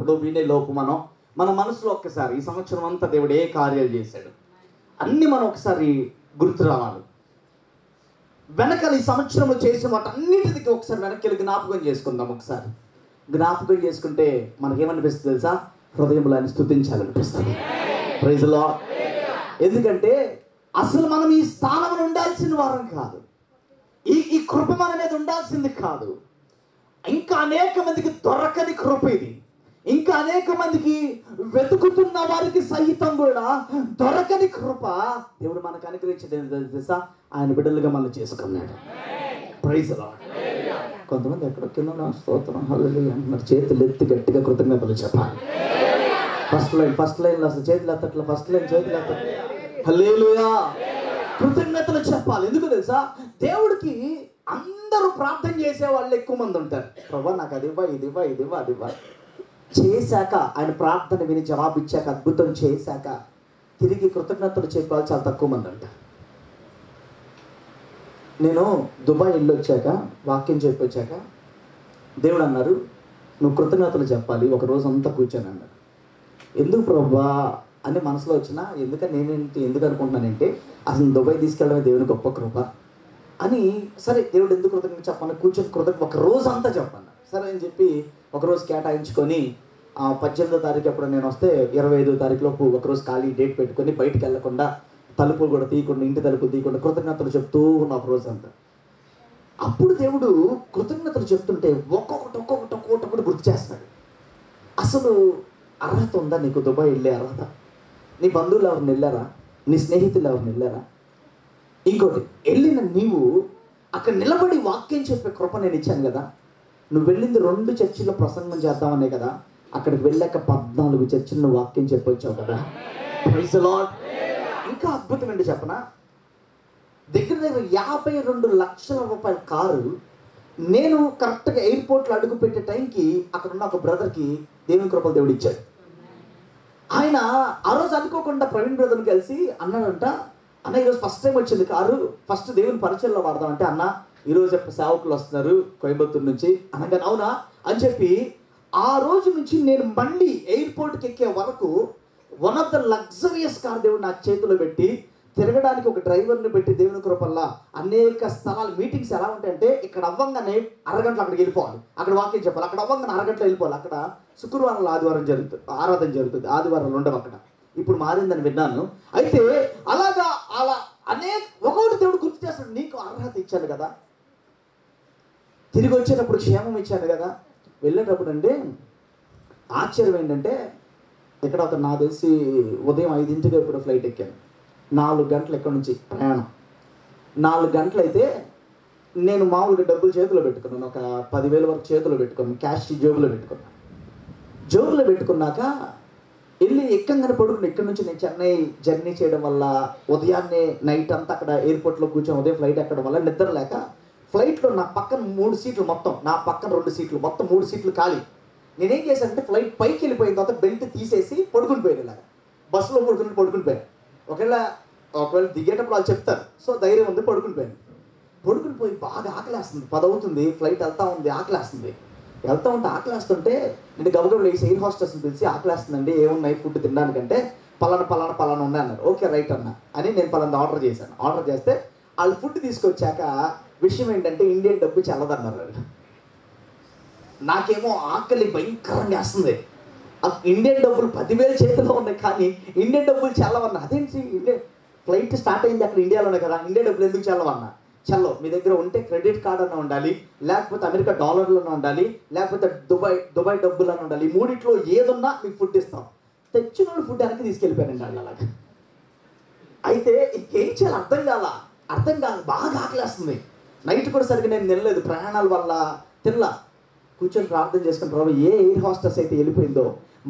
ఎప్పుడో వినే లోపు మన మనసులో ఒక్కసారి ఈ సంవత్సరం అంతా దేవుడు ఏ కార్యాలు చేశాడు అన్నీ మనం ఒకసారి గుర్తు రావాలి. వెనకాల ఈ సంవత్సరంలో చేసిన వాటన్నిటికి ఒకసారి వెనక్కి వెళ్ళి జ్ఞాపకం చేసుకుందాం. ఒకసారి జ్ఞాపకం చేసుకుంటే మనకేమనిపిస్తుంది తెలుసా? హృదయంలో ఆయన స్తుతించాలనిపిస్తుంది. Praise lord. ఎందుకంటే అసలు మనం ఈ స్థానంలో ఉండాల్సిన వారం కాదు, ఈ కృప మన మీద ఉండాల్సింది కాదు. ఇంకా అనేక మందికి దొరకని కృప ఇది. ఇంకా అనేక మందికి వెతుకుతున్న వారికి సహితం కూడా దొరకని కృప దేవుడు మనకు అనుగ్రహించడం తెలుసా? ఆయన బిడ్డలుగా మనం చేసుకున్నాడు. Praise Lord. కొంతమంది ఎక్కడ కింద స్తోత్రం హల్లెలూయా అంటున్నారు. చేతులు ఎత్తి గట్టిగా కృతజ్ఞతలు చెప్పాలి. ఫస్ట్ లైన్లో అసలు చేతులు ఎత్తట్ల, ఫస్ట్ లైన్ చేతులు ఎత్తట్ల. హల్లెలూయా, కృతజ్ఞతలు చెప్పాలి. ఎందుకు తెలుసా? దేవుడికి అందరూ ప్రార్థన చేసే వాళ్ళు ఎక్కువ మంది ఉంటారు. ప్రభా నాకు అది ఇవ్వ, ఇది ఇవ్వ, ఇది ఇవ్వ, అది ఇవ్వ. చేశాక ఆయన ప్రార్థన విని జవాబు ఇచ్చాక, అద్భుతం చేశాక తిరిగి కృతజ్ఞతలు చెప్పాలి చాలా తక్కువ మంది అంటారు. నేను దుబాయ్ వెళ్ళి వచ్చాక వాక్యం చెప్పి వచ్చాక దేవుడు అన్నారు, నువ్వు కృతజ్ఞతలు చెప్పాలి ఒక రోజు అంతా కూర్చొని అన్నారు. ఎందుకు ప్రభా అని మనసులో వచ్చినా ఎందుకని ఎందుకు అనుకుంటున్నానంటే అసలు దుబాయ్ తీసుకెళ్ళడమే దేవుని గొప్ప కృప అని. సరే దేవుడు ఎందుకు కృతజ్ఞత చెప్పాను, కూర్చొని కృతజ్ఞత ఒక రోజు అంతా చెప్పాను. సరే అని చెప్పి ఒకరోజు కేటాయించుకొని 18వ తారీఖు ఎప్పుడు నేను వస్తే 25వ తారీఖులోపు ఒకరోజు ఖాళీ డేట్ పెట్టుకొని బయటికి వెళ్ళకుండా తలుపులు కూడా తీయకుండా, ఇంటి తలుపులు తీయకుండా కృతజ్ఞతలు చెప్తూ ఉన్న ఒక రోజు అంతా. అప్పుడు దేవుడు కృతజ్ఞతలు చెప్తుంటే ఒక్కొక్కటి గుర్తు చేస్తాడు. అసలు అర్హత ఉందా నీకు దుబాయ్ వెళ్ళే అర్హత? నీ బంధువులు ఎవరిని వెళ్ళారా? నీ స్నేహితులు ఎవరిని వెళ్ళారా? ఇంకోటి, వెళ్ళిన నీవు అక్కడ నిలబడి వాక్యం చెప్పే కృప నేను ఇచ్చాను కదా. నువ్వు వెళ్ళింది 2 చర్చిల్లో ప్రసంగం చేద్దామనే కదా. అక్కడికి వెళ్ళాక 14 చర్చిల్లో వాక్యం చెప్పొచ్చావు కదా. Praise Lord. ఇంకా అద్భుతం ఏంటి చెప్పనా? దగ్గర 52 లక్షల రూపాయల కారు నేను కరెక్ట్గా ఎయిర్పోర్ట్లో అడుగు పెట్టే టైంకి అక్కడ ఉన్న ఒక బ్రదర్కి దేవుని కృపలు దేవుడు ఇచ్చాడు. ఆయన ఆ రోజు అనుకోకుండా ప్రవీణ్ బ్రదర్ని కలిసి అన్నాడంట, అన్న ఈరోజు ఫస్ట్ టైం వచ్చింది కారు, ఫస్ట్ దేవుని పరిచయంలో వాడదామంటే, అన్న ఈరోజు సేవకులు వస్తున్నారు కోయంబత్తూరు నుంచి అనగానే అవునా అని చెప్పి ఆ రోజు నుంచి నేను మళ్ళీ ఎయిర్పోర్ట్కి ఎక్కే వరకు one of the luxurious car దేవుడు నాకు చేతిలో పెట్టి తిరగడానికి ఒక డ్రైవర్ని పెట్టి దేవుని కృపల్లా అనేక స్థలాలు మీటింగ్స్ ఎలా ఉంటాయంటే, ఇక్కడ అవ్వంగానే అరగంటలో అక్కడికి వెళ్ళిపోవాలి, అక్కడ వాక్యం చెప్పాలి, అక్కడ అవ్వంగానే అరగంటలో వెళ్ళిపోవాలి. అక్కడ శుక్రవారం ఆదివారం జరుగుతుంది, ఆరాధన జరుగుతుంది, ఆదివారాలు ఉండవు అక్కడ. ఇప్పుడు మారిందని విన్నాను. అయితే అలా ఒకటి దేవుడు గుర్తు చేస్తాడు, నీకు అర్హత ఇచ్చాను కదా, తిరిగి వచ్చేటప్పుడు క్షేమం ఇచ్చాను కదా. వెళ్ళేటప్పుడు అంటే ఆశ్చర్యం ఏంటంటే, ఇక్కడ ఒక నాకు తెలిసి ఉదయం 5ంటికి ఇప్పుడు ఫ్లైట్ ఎక్కాను. 4 గంటలు ఎక్కడి నుంచి ప్రయాణం. 4 గంటలు అయితే నేను మామూలుగా డబ్బులు చేతిలో పెట్టుకున్నాను, ఒక 10,000 వరకు చేతిలో పెట్టుకున్నాను, క్యాష్ జేబులో పెట్టుకున్నాను. జేబులో పెట్టుకున్నాక వెళ్ళి ఎక్కంగానే పడుకున్నాను. ఇక్కడ నుంచి నేను చెన్నై జర్నీ చేయడం వల్ల ఉదయాన్నే నైట్ అంతా అక్కడ ఎయిర్పోర్ట్లో కూర్చొని ఉదయం ఫ్లైట్ ఎక్కడం వల్ల నిద్ర లేక ఫ్లైట్లో నా పక్కన 3 సీట్లు మొత్తం, నా పక్కన 2 సీట్లు మొత్తం 3 సీట్లు ఖాళీ. నేనేం చేశానంటే ఫ్లైట్ పైకి వెళ్ళిపోయిన తర్వాత బెల్ట్ తీసేసి పడుకుని పోయాను. ఇలాగా బస్సులో పడుకుని పోయాను. ఒకవేళ దిగేటప్పుడు వాళ్ళు చెప్తారు, సో ధైర్యం ఉంది, పడుకుని పోయి బాగా ఆకలేస్తుంది. 10 అవుతుంది, ఫ్లైట్ వెళ్తా ఉంది, ఆకలేస్తుంది. వెళ్తా ఉంటే ఆకలేస్తుంటే నేను గబగబా లేచి ఎయిర్ హోస్టెస్ని పిలిచి, ఆకలేస్తుందండి ఏమున్నాయి ఫుడ్ తినడానికంటే, పలానా ఉన్నాయి అన్నారు. ఓకే రైట్ అన్న అని నేను పలానా ఆర్డర్ చేశాను. ఆర్డర్ చేస్తే వాళ్ళు ఫుడ్ తీసుకొచ్చాక విషయం ఏంటంటే ఇండియన్ డబ్బు చల్లదన్నారు వాళ్ళు. నాకేమో ఆకలి భయంకరంగా వేస్తుంది. ఇండియన్ డబ్బులు 10,000 చేతిలో ఉన్నాయి కానీ ఇండియన్ డబ్బులు చల్లవన్నా. అదేంటి ఇండియన్ ఫ్లైట్ స్టార్ట్ అయింది అక్కడ ఇండియాలోనే కదా, ఇండియన్ డబ్బులు ఎందుకు చల్లవన్నా? మీ దగ్గర ఉంటే క్రెడిట్ కార్డ్ అన్న ఉండాలి, లేకపోతే అమెరికా డాలర్లను ఉండాలి, లేకపోతే దుబాయ్ డబ్బులను ఉండాలి. ఈ 3 ఏదున్నా మీకు ఫుడ్ ఇస్తాం. తెచ్చిన వాళ్ళు ఫుడ్ వెనక్కి తీసుకెళ్ళిపోయారండి వాళ్ళు అలాగా. అయితే ఇంకేం చేయాలి అర్థం కాదు, బాగా ఆకలేస్తుంది. నైట్ కూడా సరిగ్గా నేను తినలేదు, ప్రయాణాల వల్ల తినలా. కూర్చొని ప్రార్థన చేసుకుని, ప్రభు ఏ ఎయిర్ హోస్టెస్ అయితే వెళ్ళిపోయిందో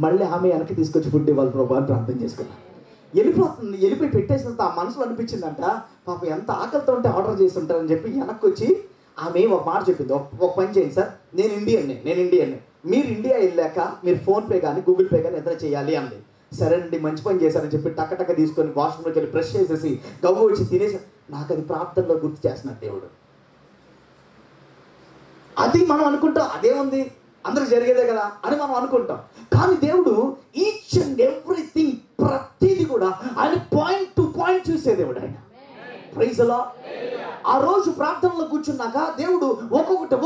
మళ్ళీ ఆమె వెనక్కి తీసుకొచ్చి ఫుడ్ ఇవ్వాలి ప్రభు అని ప్రార్థన చేసుకున్నాను. వెళ్ళిపోయి పెట్టేసినంత ఆ మనసులో అనిపించిందంట, పాపం ఎంత ఆకలితో ఉంటే ఆర్డర్ చేసి ఉంటారని చెప్పి వెనక్కి వచ్చి ఆమె ఒక మాట చెప్పింది, ఒక పని చేయండి సార్, నేను ఇండియన్ని, మీరు ఇండియా వెళ్ళాక మీరు ఫోన్పే కానీ గూగుల్ పే కానీ ఎంత చేయాలి అంది. సరే అండి మంచి పని చేశారని చెప్పి టక్క తీసుకొని వాష్రూమ్లోకి వెళ్ళి బ్రష్ చేసేసి గవ్వ వచ్చి తినేసి, నాకు అది ప్రార్థనలో గుర్తు చేస్తున్నాడు దేవుడు. అది మనం అనుకుంటాం అదేముంది, అందరికి జరిగేదే కదా అని మనం అనుకుంటాం. కానీ దేవుడు ఈచ్ అండ్ ఎవ్రీథింగ్, ప్రతిదీ కూడా ఆయన పాయింట్ టు పాయింట్ చూసే దేవుడు ఆయన. Praise the Lord. ఆ రోజు ప్రార్థనలో కూర్చున్నాక దేవుడు ఒక్కొక్కటి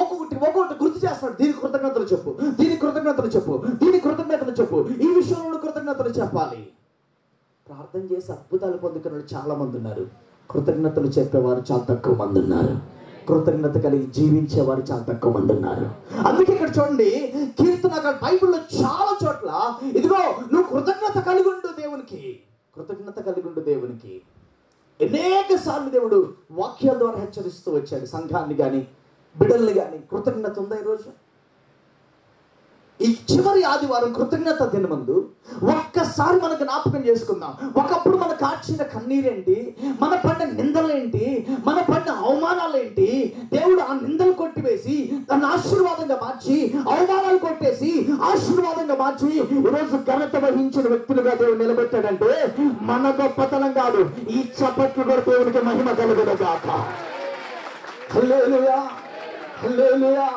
గుర్తు చేస్తాడు. దీనికి కృతజ్ఞతలు చెప్పు, దీనికి కృతజ్ఞతలు చెప్పు, దీనికి కృతజ్ఞతలు చెప్పు, ఈ విషయంలో కృతజ్ఞతలు చెప్పాలి. ప్రార్థన చేసి అద్భుతాలు పొందుకున్న చాలా మంది ఉన్నారు. కృతజ్ఞతలు చెప్పేవారు చాలా తక్కువ మంది ఉన్నారు. కృతజ్ఞత కలిగి జీవించేవారు చాలా తక్కువ మంది ఉన్నారు. అందుకే ఇక్కడ చూడండి, కీర్తన బైబిల్లో చాలా చోట్ల ఇదిగో నువ్వు కృతజ్ఞత కలిగి ఉండు దేవునికి, కృతజ్ఞత కలిగి ఉండు దేవునికి. అనేక సార్లు దేవుడు వాక్యాల ద్వారా హెచ్చరిస్తూ వచ్చాడు సంఘాన్ని కానీ బిడ్డల్ని కానీ. కృతజ్ఞత ఉందా ఈరోజు? ఈ చివరి ఆదివారం కృతజ్ఞత దినమందు ఒక్కసారి మనకు జ్ఞాపకం చేసుకుందాం. ఒకప్పుడు మనకు కాచిన కన్నీరేంటి, మన పడిన నిందలేంటి, మన పడిన అవమానాలేంటి. దేవుడు ఆ నిందలు కొట్టివేసి దాన్ని ఆశీర్వాదంగా మార్చి, అవమానాలు కొట్టేసి ఆశీర్వాదంగా మార్చి ఈరోజు ఘనత వహించిన వ్యక్తులుగా దేవుడు నిలబెట్టాడంటే మన గొప్పతనం కాదు. ఈ చప్పట్లు కూడా దేవునికి మహిమ కలుగునుగాక. Hallelujah, hallelujah.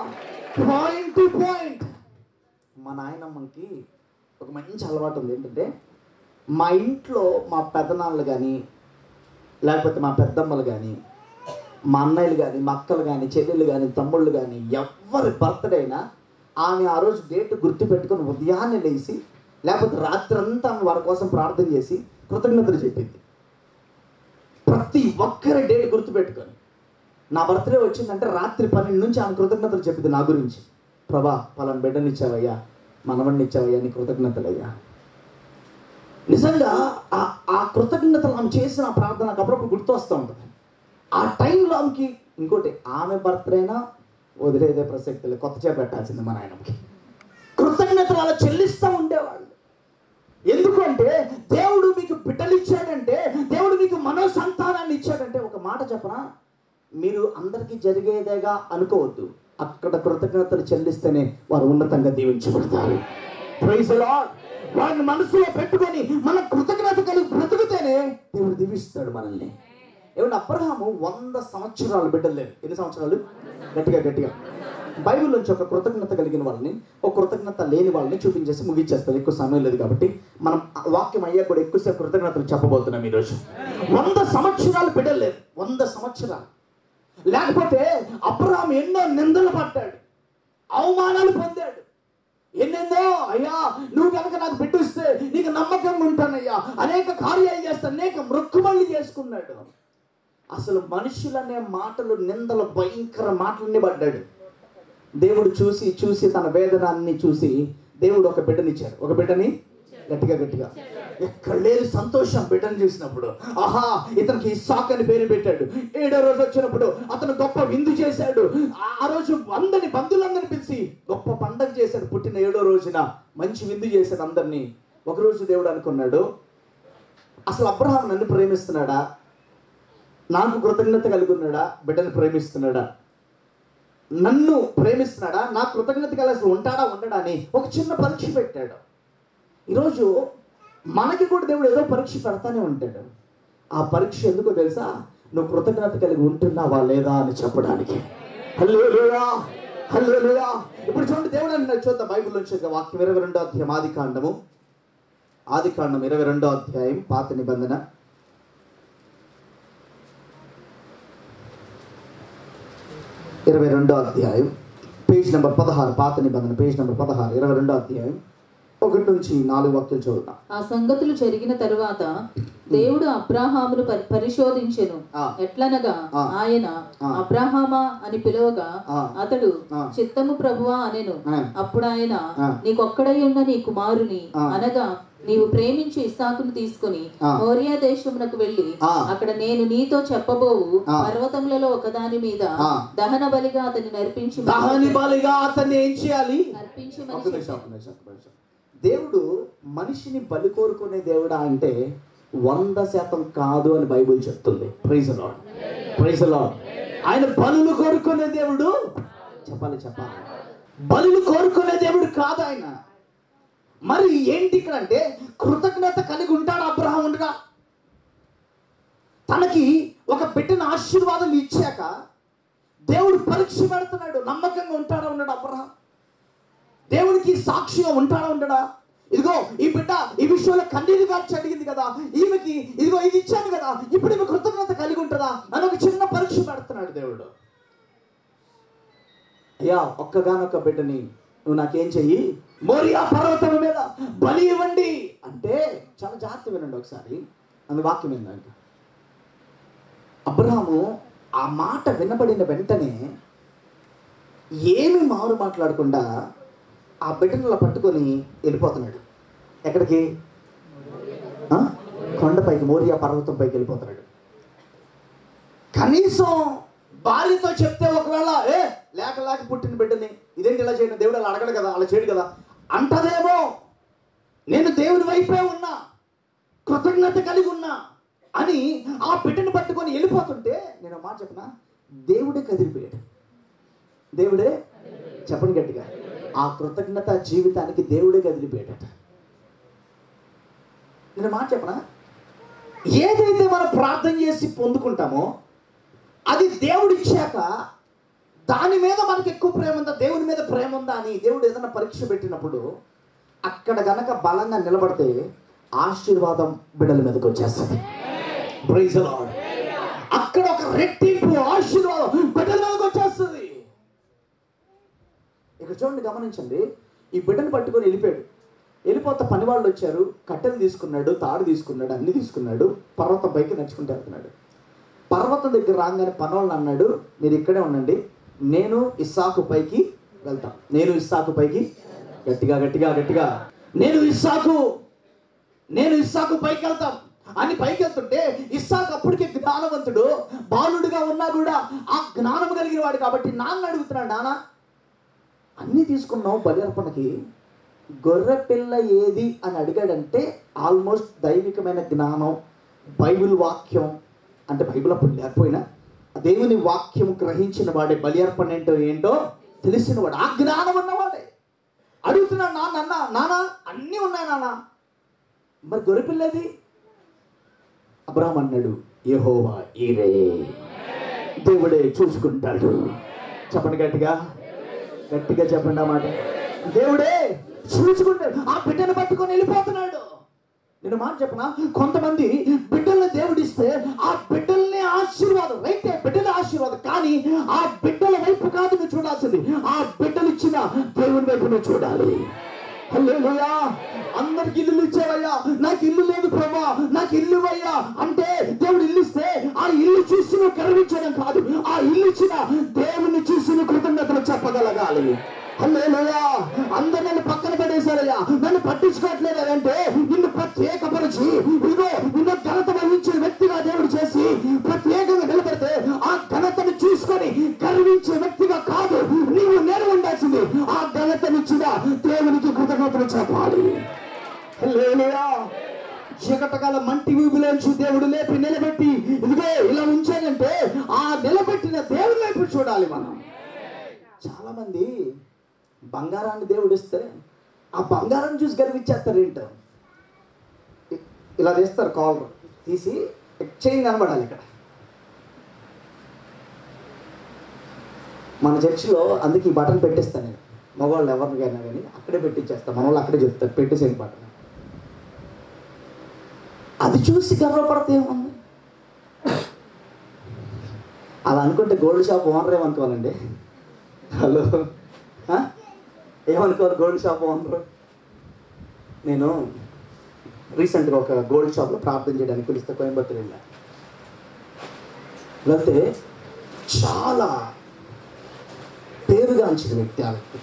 Point to point. మా నాయనమ్మకి ఒక మంచి అలవాటు ఉంది. ఏంటంటే మా ఇంట్లో మా పెద్దనాన్నలు కానీ లేకపోతే మా పెద్దమ్మలు కానీ మా అన్నయ్యలు కానీ మా అక్కలు కానీ చెల్లెళ్ళు కానీ తమ్ముళ్ళు కానీ ఎవరి బర్త్డే అయినా ఆమె ఆ రోజు డేట్ గుర్తుపెట్టుకొని ఉదయాన్నే లేచి లేకపోతే రాత్రి అంతా ఆమె వారి కోసం ప్రార్థన చేసి కృతజ్ఞతలు చెప్పింది. ప్రతి ఒక్కరి డేట్ గుర్తుపెట్టుకొని నా బర్త్డే వచ్చిందంటే రాత్రి 12 నుంచి ఆమె కృతజ్ఞతలు చెప్పింది నా గురించి. ప్రభా పలానా బిడ్డనిచ్చావయ్యా, మనవడిని ఇచ్చావయ్యా, నీ కృతజ్ఞతలయ్యా. నిజంగా ఆ కృతజ్ఞతలు ఆమె చేసిన ప్రార్థన నాకు అప్పుడప్పుడు గుర్తు వస్తూ ఉంటుంది. ఆ టైంలో ఆమెకి ఇంకోటి, ఆమె బర్త్డేనా వదిలేదే ప్రసక్తి లేదు, కొత్త చేప పెట్టాల్సింది మా నాయనమ్మకి. కృతజ్ఞతలు అలా చెల్లిస్తూ ఉండేవాళ్ళు. ఎందుకంటే దేవుడు మీకు బిడ్డలు ఇచ్చాడంటే, దేవుడు మీకు మనో సంతానాన్ని ఇచ్చాడంటే, ఒక మాట చెప్పనా, మీరు అందరికీ జరిగేదేగా అనుకోవద్దు. అక్కడ కృతజ్ఞతలు చెల్లిస్తేనే వారు ఉన్నతంగా దీవించబడతారు. Praise the lord. వారిని మనసులో పెట్టుకొని మనం కృతజ్ఞత కలిగి బ్రతుకుతేనే దేవుడు దీవిస్తాడు మనల్ని. ఏమంటే అబ్రహాము 100 సంవత్సరాలు బిడ్డలు లేరు. ఎన్ని సంవత్సరాలు? గట్టిగా బైబిల్ నుంచి ఒక కృతజ్ఞత కలిగిన వాళ్ళని, ఒక కృతజ్ఞత లేని వాళ్ళని చూపించేసి ముగించేస్తారు. ఎక్కువ సమయం లేదు కాబట్టి మనం వాక్యం అయ్యా కూడా ఎక్కువసేపు కృతజ్ఞతలు చెప్పబోతున్నాం ఈరోజు. 100 సంవత్సరాలు బిడ్డలు లేరు. 100 సంవత్సరాలు. లేకపోతే అబ్రహాం ఎన్నో నిందలు పడ్డాడు, అవమానాలు పొందాడు. ఎన్నెన్నో, అయ్యా నువ్వు కనుక నాకు బిడ్డిస్తే నీకు నమ్మకంగా ఉంటానయ్యా, అనేక కార్యాలు చేస్తా, అనేక మృక్కుబళ్ళు చేసుకున్నాడు. అసలు మనుషులనే మాటలు, నిందలు, భయంకర మాటలన్నీ పడ్డాడు. దేవుడు చూసి తన వేదనాన్ని చూసి దేవుడు ఒక బిడ్డనిచ్చాడు. ఒక బిడ్డని గట్టిగా ఎక్కడ లేదు సంతోషం బిడ్డను చూసినప్పుడు. ఆహా, ఇతనికి ఇస్సాకు అని పేరు పెట్టాడు. 7వ రోజు వచ్చినప్పుడు అతను గొప్ప విందు చేశాడు. ఆ రోజు బంధువులందరినీ పిలిచి గొప్ప పండగ చేశాడు. పుట్టిన 7వ రోజున మంచి విందు చేశాడు అందరినీ. ఒకరోజు దేవుడు అనుకున్నాడు, అసలు అబ్రహాం నన్ను ప్రేమిస్తున్నాడా, నాకు కృతజ్ఞత కలిగి ఉన్నాడా, బిడ్డను ప్రేమిస్తున్నాడా, నన్ను ప్రేమిస్తున్నాడా, నా కృతజ్ఞత కలిగి అసలు ఉంటాడా ఉండడా అని ఒక చిన్న పరీక్ష పెట్టాడు. ఈరోజు మనకి కూడా దేవుడు ఏదో పరీక్ష పెడతానే ఉంటాడు. ఆ పరీక్ష ఎందుకో తెలుసా? నువ్వు కృతజ్ఞత కలిగి ఉంటున్నావా లేదా అని చెప్పడానికి. హల్లెలూయా, హల్లెలూయా. ఇప్పుడు చూడండి, దేవుడు అన్నాడు, చూద్దాం బైబిల్ నుంచి ఒక వాక్యం. 22వ అధ్యాయం ఆదికాండం 22వ అధ్యాయం పాత నిబంధన 22వ అధ్యాయం పేజ్ నెంబర్ 16, పాత నిబంధన పేజ్ నెంబర్ 16, 22వ అధ్యాయం 1 నుంచి 4 వాక్యాలు చదువుతాం. ఆ సంగతులు జరిగిన తరువాత దేవుడు అబ్రాహామును పరిశోధించెను. ఎట్లనగా ఆయన అబ్రాహామా అని పిలువగా అతడు చిత్తము ప్రభువా అనెను. అప్పుడు ఆయన, నీకొక్కడై ఉన్న నీ కుమారుని అనగా నీవు ప్రేమించి ఇస్సాకును తీసుకుని మోరియా దేశమునకు వెళ్లి అక్కడ నేను నీతో చెప్పబోవు పర్వతములలో ఒకదాని మీద దహన బలిగా అతన్ని నర్పించి ఏం చేయాలి? దేవుడు మనిషిని బలి కోరుకునే దేవుడా అంటే 100% కాదు అని బైబిల్ చెప్తుంది. Praise the Lord, praise the Lord. ఆయన బలులు కోరుకునే దేవుడు. చెప్పాలి, బలులు కోరుకునే దేవుడు కాదు ఆయన. మరి ఏంటి ఇక్కడ అంటే, కృతజ్ఞత కలిగి ఉంటాడు అబ్రహాం. ఉండగా తనకి ఒక బిడ్డను ఆశీర్వాదం ఇచ్చాక దేవుడు పరీక్ష పెడుతున్నాడు. నమ్మకంగా ఉంటాడా ఉన్నాడు అబ్రహాం. దేవునికి సాక్షిగా ఉంటాడా ఉండడా? ఇదిగో ఈ బిడ్డ ఈ విషయంలో కన్నీరు గార్చి అడిగింది కదా, ఈమెకి ఇదిగో ఇది ఇచ్చాను కదా, ఇప్పుడు ఈమె కృతజ్ఞత కలిగి ఉంటుందా అని ఒక చిన్న పరీక్ష పెడుతున్నాడు దేవుడు. అయ్యా, ఒక్కగానొక్క బిడ్డని నువ్వు నాకేం చెయ్యి, మోరియా పర్వతం మీద బలి ఇవ్వండి అంటే, చాలా జాగ్రత్త వినండి ఒకసారి, అందు వాక్యం ఏంటంటే, అబ్రహాము ఆ మాట వినబడిన వెంటనే ఏమి మారు మాట్లాడకుండా ఆ బిడ్డను పట్టుకొని వెళ్ళిపోతున్నాడు. ఎక్కడికి? కొండపైకి, మోరియా పర్వతం పైకి వెళ్ళిపోతున్నాడు. కనీసం భార్యతో చెప్తే ఒకవేళ లేక పుట్టిన బిడ్డని ఇదేంటి ఇలా చేయడం, దేవుడు అలా అడగడు కదా, అలా చేయడు కదా అంటదేమో. నేను దేవుని వైపే ఉన్నా, కృతజ్ఞత కలిగి ఉన్నా అని ఆ బిడ్డను పట్టుకొని వెళ్ళిపోతుంటే, నేను మాట చెప్పనా, దేవుడే కదిలిపోయాడు. దేవుడే, చెప్పండి గట్టిగా, ఆ కృతజ్ఞత జీవితానికి దేవుడే కదిలిపోయాడట. నేను మాట చెప్పనా, ఏదైతే మనం ప్రార్థన చేసి పొందుకుంటామో అది దేవుడు ఇచ్చాక దాని మీద మనకి ఎక్కువ ప్రేమ ఉందా, దేవుని మీద ప్రేమ ఉందా అని దేవుడు ఏదైనా పరీక్ష పెట్టినప్పుడు అక్కడ గనక బలంగా నిలబడితే ఆశీర్వాదం బిడ్డల మీదకి వచ్చేస్తుంది. Praise the Lord. అక్కడ ఒక రెట్టింపు ఆశీర్వాదం బిడ్డల మీదకి వచ్చేస్తుంది. ఇక్కడ చూడండి, గమనించండి, ఈ బిడ్డను పట్టుకొని వెళ్ళిపోతే పని వాళ్ళు వచ్చారు, కట్టెలు తీసుకున్నాడు, తాడు తీసుకున్నాడు, అన్ని తీసుకున్నాడు, పర్వతం పైకి నడుచుకుంటూ వెళ్తున్నాడు. పర్వతం దగ్గర రాగానే పనోళ్ళని అన్నాడు, మీరు ఇక్కడే ఉండండి, నేను ఇస్సాకు పైకి వెళ్తాం. నేను ఇస్సాకు పైకి, గట్టిగా గట్టిగా గట్టిగా, నేను ఇస్సాకు పైకి వెళ్తాం అని పైకి వెళ్తుంటే, ఇస్సాకు అప్పటికే జ్ఞానవంతుడు, బాలుడుగా ఉన్నా కూడా ఆ జ్ఞానం కలిగిన వాడు కాబట్టి నాన్న అడుగుతున్నాడు, నాన్న అన్నీ తీసుకున్నావు బలి అర్పణకి, గొర్రె పిల్ల ఏది అని అడిగాడంటే ఆల్మోస్ట్ దైవికమైన జ్ఞానం, బైబిల్ వాక్యం అంటే బైబిల్ అప్పుడు లేకపోయినా దేవుని వాక్యం గ్రహించిన వాడే, బలి అర్పణ ఏంటో తెలిసిన వాడు, ఆ జ్ఞానం ఉన్నవాడే అడుగుతున్నాడు, నాన్న అన్నీ ఉన్నాయి నాన్న, మరి గొర్రె పిల్లది? అబ్రహాం అన్నాడు, యెహోవా ఈరే, దేవుడే చూసుకుంటాడు. చెప్పండి గట్టిగా గట్టిగా చెప్పండి ఆ మాట, దేవుడే చూసుకుంటాడు. ఆ బిడ్డను పట్టుకొని వెళ్ళిపోతున్నాడు. నేను మాట చెప్పనా, కొంతమంది బిడ్డల్ని దేవుడిస్తే ఆ బిడ్డల్ని ఆశీర్వాదం, రైతే బిడ్డల ఆశీర్వాదం, కానీ ఆ బిడ్డల వైపు కాదు నువ్వు చూడాల్సింది, ఆ బిడ్డలు ఇచ్చిన దేవుని వైపు నువ్వు చూడాలి. హల్లెలూయా. అందరికి ఇల్లు ఇచ్చేవయ్యా, నాకు ఇల్లు లేదు ప్రభా, నాకు ఇల్లు ఇవ్వయ్యా అంటే దేవుడు ఇల్లు ఇస్తే ఆ ఇల్లు చూసి నువ్వు గర్వించడం కాదు, ఆ ఇల్లు ఇచ్చిన దేవుని చూసి నువ్వు కృతజ్ఞతలు చెప్పగలగాలి. హల్లెలూయా. అందరు నన్ను పక్కన పడేశారయ్యా, నన్ను పట్టించుకోవట్లేదు అంటే నిన్ను ప్రత్యేకపరిచి ఇదిగో నిన్ను ఘనత వహించిన వ్యక్తిగా దేవుడు చేసి ప్రత్యేకంగా నిలబడితే ఆ ఘనతను చూసుకొని గర్వించే వ్యక్తిగా కాదు నీవు నేను ఉండాల్సింది, ఆ ఘనతనిచ్చిన దేవునికి కృతజ్ఞతలు చెప్పాలి. హల్లెలూయా. చీకటకాల మంటి ఊబిలోంచి దేవుడు లేపి నిలబెట్టి ఇదిగో ఇలా ఉంచాడంటే ఆ నిలబెట్టిన దేవుని వైపు చూడాలి మనం. చాలా మంది బంగారాన్ని దేవుడు ఇస్తే ఆ బంగారాన్ని చూసి గర్వించేస్తారు. ఏంటో ఇలా తీస్తారు, కాలర్ తీసి చైన్ కనబడాలి. ఇక్కడ మన చర్చిలో అందుకే ఈ బటన్ పెట్టేస్తాను నేను, మగవాళ్ళు ఎవరికైనా కానీ అక్కడే పెట్టించేస్తాను, మన వాళ్ళు అక్కడే చెప్తారు పెట్టేసేయండి బటన్. అది చూసి గర్వపడితే ఏముంది? అలా అనుకుంటే గోల్డ్ షాప్ ఓనర్ ఏమనుకోవాలండి? హలో, ఏమనుకోవాలి గోల్డ్ షాప్ ఓనర్? నేను రీసెంట్గా ఒక గోల్డ్ షాప్లో ప్రార్థన చేయడానికి పిలిస్తే కోయంబత్తూరు వెళ్తే చాలా పేరుగాంచిన వ్యక్తి ఆ వ్యక్తి,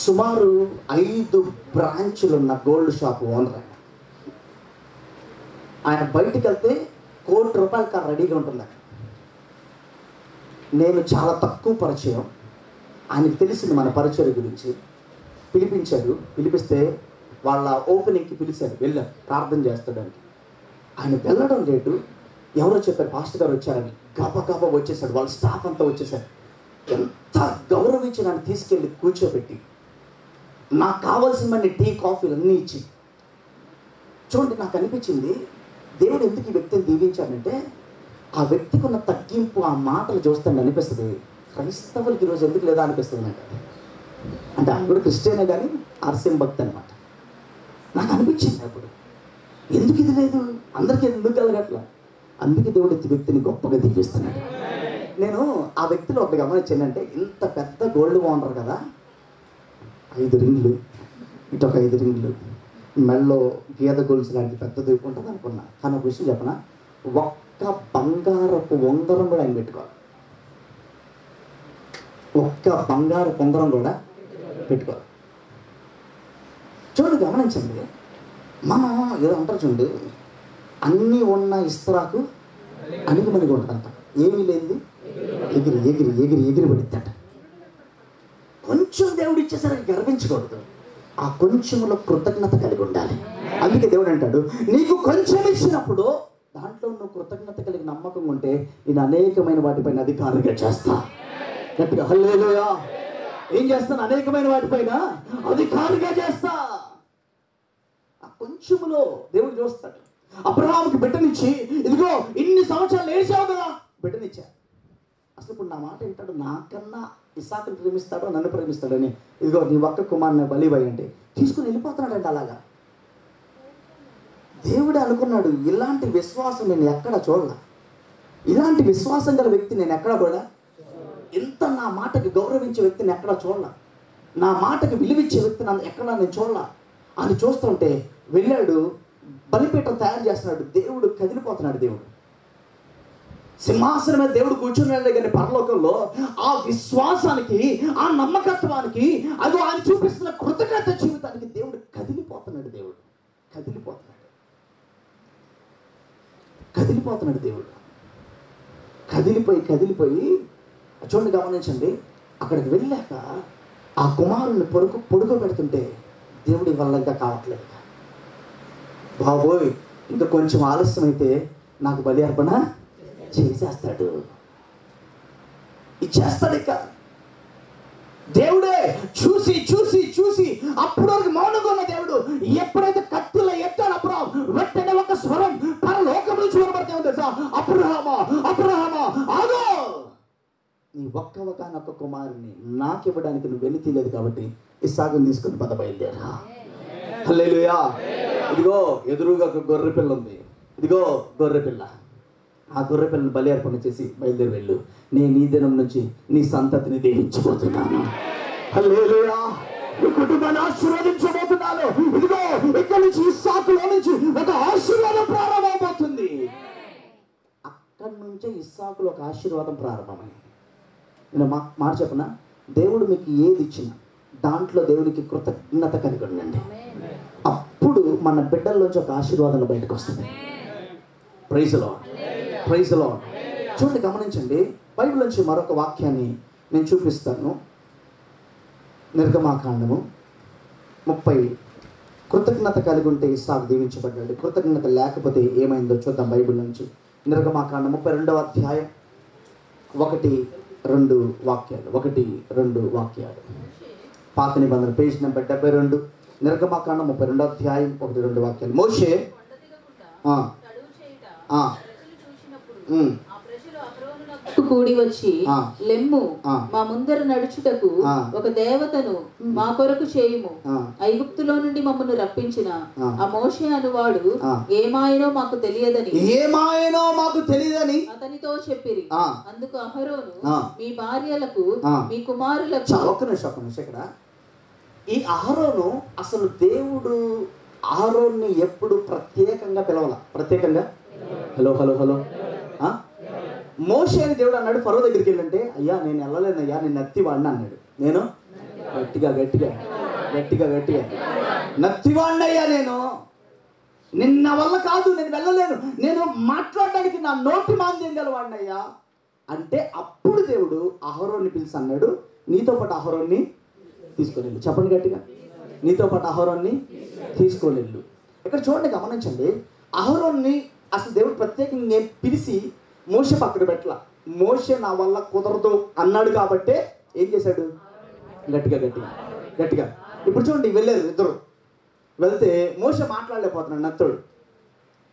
సుమారు 5 బ్రాంచులు ఉన్న గోల్డ్ షాప్ ఓనర్. ఆయన బయటికి వెళ్తే ₹1,00,00,000 కార్ రెడీగా ఉంటుంది. నేను చాలా తక్కువ పరిచయం, ఆయనకు తెలిసింది మన పరిచయం గురించి. పిలిపిస్తే వాళ్ళ ఓపెనింగ్కి పిలిచారు, వెళ్ళారు ప్రార్థన చేస్తాడానికి. ఆయన వెళ్ళడం లేటు, ఎవరో చెప్పారు పాస్టర్ గారు వచ్చారని, గబగబా వచ్చేసాడు, వాళ్ళ స్టాఫ్ అంతా వచ్చేసారు. ఎంత గౌరవించి నన్ను తీసుకెళ్ళి కూర్చోబెట్టి నాకు కావాల్సిన టీ కాఫీలు అన్నీ ఇచ్చి, చూడండి నాకు అనిపించింది దేవుడు ఎందుకు ఈ వ్యక్తిని దీవించాడంటే ఆ వ్యక్తికి ఉన్న తగ్గింపు, ఆ మాటలు చూస్తాను అనిపిస్తుంది, క్రైస్తవులకి ఈరోజు ఎందుకు లేదా అనిపిస్తుంది నాకు. అంటే ఆయన కూడా క్రిస్టియనే కానీ ఆర్సీఎం భక్తి అనమాట. నాకు అనిపించింది అప్పుడు, ఎందుకు ఇది లేదు, అందరికీ ఎందుకు కలగట్లా. అందుకే దేవుడు ఈ వ్యక్తిని గొప్పగా దీవిస్తున్నాడు. నేను ఆ వ్యక్తిలో ఒకటి గమనించానంటే, ఇంత పెద్ద గోల్డ్ ఓనర్ కదా, 5 రింగ్లు, ఇటు ఒక 5 రింగ్లు, మెల్లో గీత గొలుసు లాంటి పెద్దది ఉంటుంది అనుకున్నా. కానీ ఒక విషయం చెప్పనా, ఒక్క బంగారపు ఉంగరం కూడా ఆయన పెట్టుకోవాలి. ఒక్క బంగారపు ఉంగరం కూడా పెట్టుకోవాలి. చూడు, గమనించండి, మనం ఏదో అంటారు చూడండి, అన్నీ ఉన్న ఇస్త్రాకు అణిగిమణిగి ఉంటుందంట, ఏమీ లేనిది ఎగిరి ఎగిరి ఎగిరి ఎగిరి పడిద్దట. కొంచెం దేవుడు ఇచ్చేసరికి గర్వించకూడదు, ఆ కొంచెంలో కృతజ్ఞత కలిగి ఉండాలి. అందుకే దేవుడు అంటాడు, నీకు కొంచెం ఇచ్చినప్పుడు దాంట్లో నువ్వు కృతజ్ఞత కలిగి నమ్మకం ఉంటే నేను అనేకమైన వాటిపైన అధికారిగా చేస్తా. గట్టిగా హల్లెలూయా. ఏం చేస్తాను? అనేకమైన వాటిపైన అధికారిగా చేస్తా. ఆ కొంచెములో దేవుడు చూస్తాడు. అబ్రహాముకి బిడ్డనిచ్చి, ఇదిగో ఇన్ని సంవత్సరాలు ఏడ్చావు కదా, బిడ్డనిచ్చా. అసలు ఇప్పుడు నా మాట వింటాడు, నాకన్నా ఇస్సాకుని ప్రేమిస్తాడో నన్ను ప్రేమిస్తాడని, ఇదిగో నీ ఒక్క కుమారుని బలివై అంటే తీసుకుని వెళ్ళిపోతున్నాడంట. అలాగా దేవుడే అనుకున్నాడు, ఇలాంటి విశ్వాసం నేను ఎక్కడ చూడలా, ఇలాంటి విశ్వాసం గల వ్యక్తి నేను ఎక్కడ కూడా, ఇంత నా మాటకి గౌరవించే వ్యక్తిని ఎక్కడ చూడలా, నా మాటకి విలువిచ్చే వ్యక్తి నన్ను ఎక్కడా నేను చూడలా అని చూస్తుంటే వెళ్ళాడు, బలిపీఠం తయారు చేస్తున్నాడు. దేవుడు కదిలిపోతున్నాడు. దేవుడు సింహాసనం మీద దేవుడు కూర్చున్నాడు కానీ పరలోకంలో ఆ విశ్వాసానికి, ఆ నమ్మకత్వానికి, అది ఆయన చూపిస్తున్న కృతజ్ఞత జీవితానికి దేవుడు కదిలిపోతున్నాడు. దేవుడు కదిలిపోతున్నాడు. దేవుడు కదిలిపోయి చూడండి, గమనించండి, అక్కడికి వెళ్ళాక ఆ కుమారుని పొడుకోబెడుతుంటే దేవుడి వల్ల ఇంకా కావట్లేదు. బాబోయ్, ఇంకా కొంచెం ఆలస్యం అయితే నాకు బలి అర్పణ చేసేస్తాడు, ఇచ్చేస్తాడు. ఇక దేవుడే చూసి చూసి చూసి అప్పుడు వరకు మౌనంగా ఉన్న దేవుడు ఎప్పుడైతే కత్తిలో ఎత్తాడు అబ్రహాం, వెంటనే ఒక స్వరం పరలోకం నుంచి వినబడతామో తెలుసా, అబ్రహామా అబ్రహామా ఆగో, నీ ఒక్కనొక్క కుమారుని నాకు ఇవ్వడానికి నువ్వు వెళ్ళి తీయలేదు కాబట్టి ఇస్సాకుని తీసుకుని పద బయలుదేరా. హల్లెలూయా. ఇదిగో ఎదురుగా ఒక గొర్రె పిల్ల ఉంది, ఇదిగో గొర్రె పిల్ల, ఆ గొర్రె పిల్లని బలి అర్పణ చేసి బయలుదేరి వెళ్ళు, నేను ఈ దినం నుంచి నీ సంతతిని దీవించబోతున్నాను. హల్లెలూయా. నీ కుటుంబాన్ని ఆశీర్వదించబోతున్నాను. ఇదిగో ఇక్కడి నుంచి ఇస్సాకులో నుంచి ఒక ఆశీర్వాదం ప్రారంభమవుతుంది. అక్కడి నుంచే ఇస్సాకులో ఒక ఆశీర్వాదం ప్రారంభమైంది. నేను మాట చెప్పనా, దేవుడు మీకు ఏది ఇచ్చినా దాంట్లో దేవుడికి కృతజ్ఞత కలిగి ఉండండి. అప్పుడు మన బిడ్డల్లోంచి ఒక ఆశీర్వాదం బయటకు వస్తుంది. Praise Lord, praise Lord. చూడండి, గమనించండి, బైబిల్ నుంచి మరొక వాక్యాన్ని నేను చూపిస్తాను. నిర్గమాకాండము 30. కృతజ్ఞత కలిగి ఉంటే ఇస్సాకు దీవించబడ్డాడు, కృతజ్ఞత లేకపోతే ఏమైందో చూద్దాం. బైబిల్ నుంచి నిర్గమాకాండం 32వ అధ్యాయం 1-2 వాక్యాలు. 1-2 వాక్యాలు. పాత నిబంధన పేజ్ నెంబర్ 72. నిర్గమాకాండం 32వ అధ్యాయం 1-2 వాక్యాలు. మోషే కూడి వచ్చి, లెమ్ము, మా ముందర నడుచుటకు ఒక దేవతను మా కొరకు చేయుము, ఐగుప్తులో నుండి మమ్మల్ని రప్పించిన ఆ మోషే అనువాడు ఏమాయనో మాకు తెలియదని అతనితో చెప్పిరి. అందుకు అహరోను, మీ భార్యలకు మీ కుమారులకు. ఒక్క నిమిషం ఇక్కడ. ఈ అహరోను, అసలు దేవుడు అహరోన్ని ఎప్పుడు ప్రత్యేకంగా పిలవాల? ప్రత్యేకంగా హలో హలో హలో మోషే అని దేవుడు అన్నాడు. ఫరో దగ్గరికి వెళ్ళంటే, అయ్యా నేను వెళ్ళలేనయ్యా, నేను నత్తివాడిని అన్నాడు. నేను గట్టిగా నత్తివాడిని అయ్యా, నేను నిన్న వల్ల కాదు, నేను వెళ్ళలేను, నేను మాట్లాడడానికి నా నోటి మాంద్యం గలవాడిని అయ్యా అంటే, అప్పుడు దేవుడు అహరోన్ని పిలిచి అన్నాడు, నీతో పాటు అహరోన్ని తీసుకొని వెళ్ళు. చెప్పండి గట్టిగా, నీతో పాటు అహరోన్ని తీసుకొని వెళ్ళు. ఇక్కడ చూడండి, గమనించండి, అహరోన్ని అసలు దేవుడు ప్రత్యేకంగా పిలిచి మోషే పక్కన పెట్టల. మోషే నా వల్ల కుదరదు అన్నాడు కాబట్టే ఏం చేశాడు? గట్టిగా. ఇప్పుడు చూడండి, వెళ్ళారు ఇద్దరు. వెళ్తే మోషే మాట్లాడలేకపోతున్నాడు.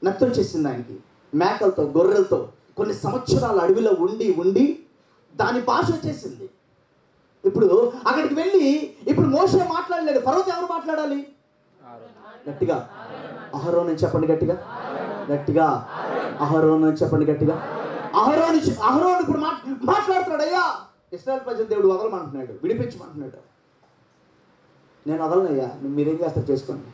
నత్తుడు చేసింది ఆయనకి. మేకలతో, గొర్రెలతో కొన్ని సంవత్సరాలు అడవిలో ఉండి దాని భాష వచ్చేసింది. ఇప్పుడు అక్కడికి వెళ్ళి ఇప్పుడు మోషే మాట్లాడలేడు, ఫరోతో ఎవరు మాట్లాడాలి? గట్టిగా అహరోను చెప్పండి, గట్టిగా గట్టిగా అహరోను చెప్పండి, గట్టిగా అహరోను ఇప్పుడు మాట్లాడుతున్నాడు. అయ్యా ఇశ్రాయేలు ప్రజలు దేవుడు వదలమంటున్నాడు, విడిపించమంటున్నాడు. నేను వదలనయ్యా, మీరేం చేస్తారు చేసుకోండి.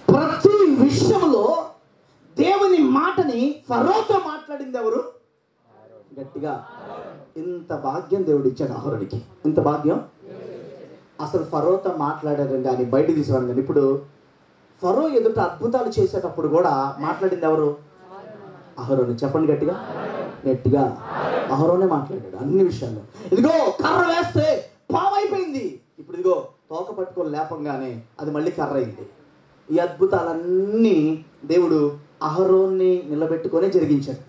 ప్రతి విషయంలో దేవుని మాటని ఫరోతో మాట్లాడింది ఎవరు? గట్టిగా. ఇంత భాగ్యం దేవుడు ఇచ్చాడు అహరోనుకి, ఇంత భాగ్యం. అసలు ఫరోతో మాట్లాడారు కానీ బయట తీసుకురాను కానీ ఇప్పుడు ఫరో ఎదుట అద్భుతాలు చేసేటప్పుడు కూడా మాట్లాడింది ఎవరు? అహరోను చెప్పండి, గట్టిగా గట్టిగా అహరోనే మాట్లాడాడు అన్ని విషయాల్లో. ఇదిగో కర్ర వేస్తే పాము అయిపోయింది, ఇప్పుడు ఇదిగో తోక పట్టుకొని లేపంగానే అది మళ్ళీ కర్ర అయింది. ఈ అద్భుతాలన్నీ దేవుడు అహరోన్ని నిలబెట్టుకొని జరిగించాడు.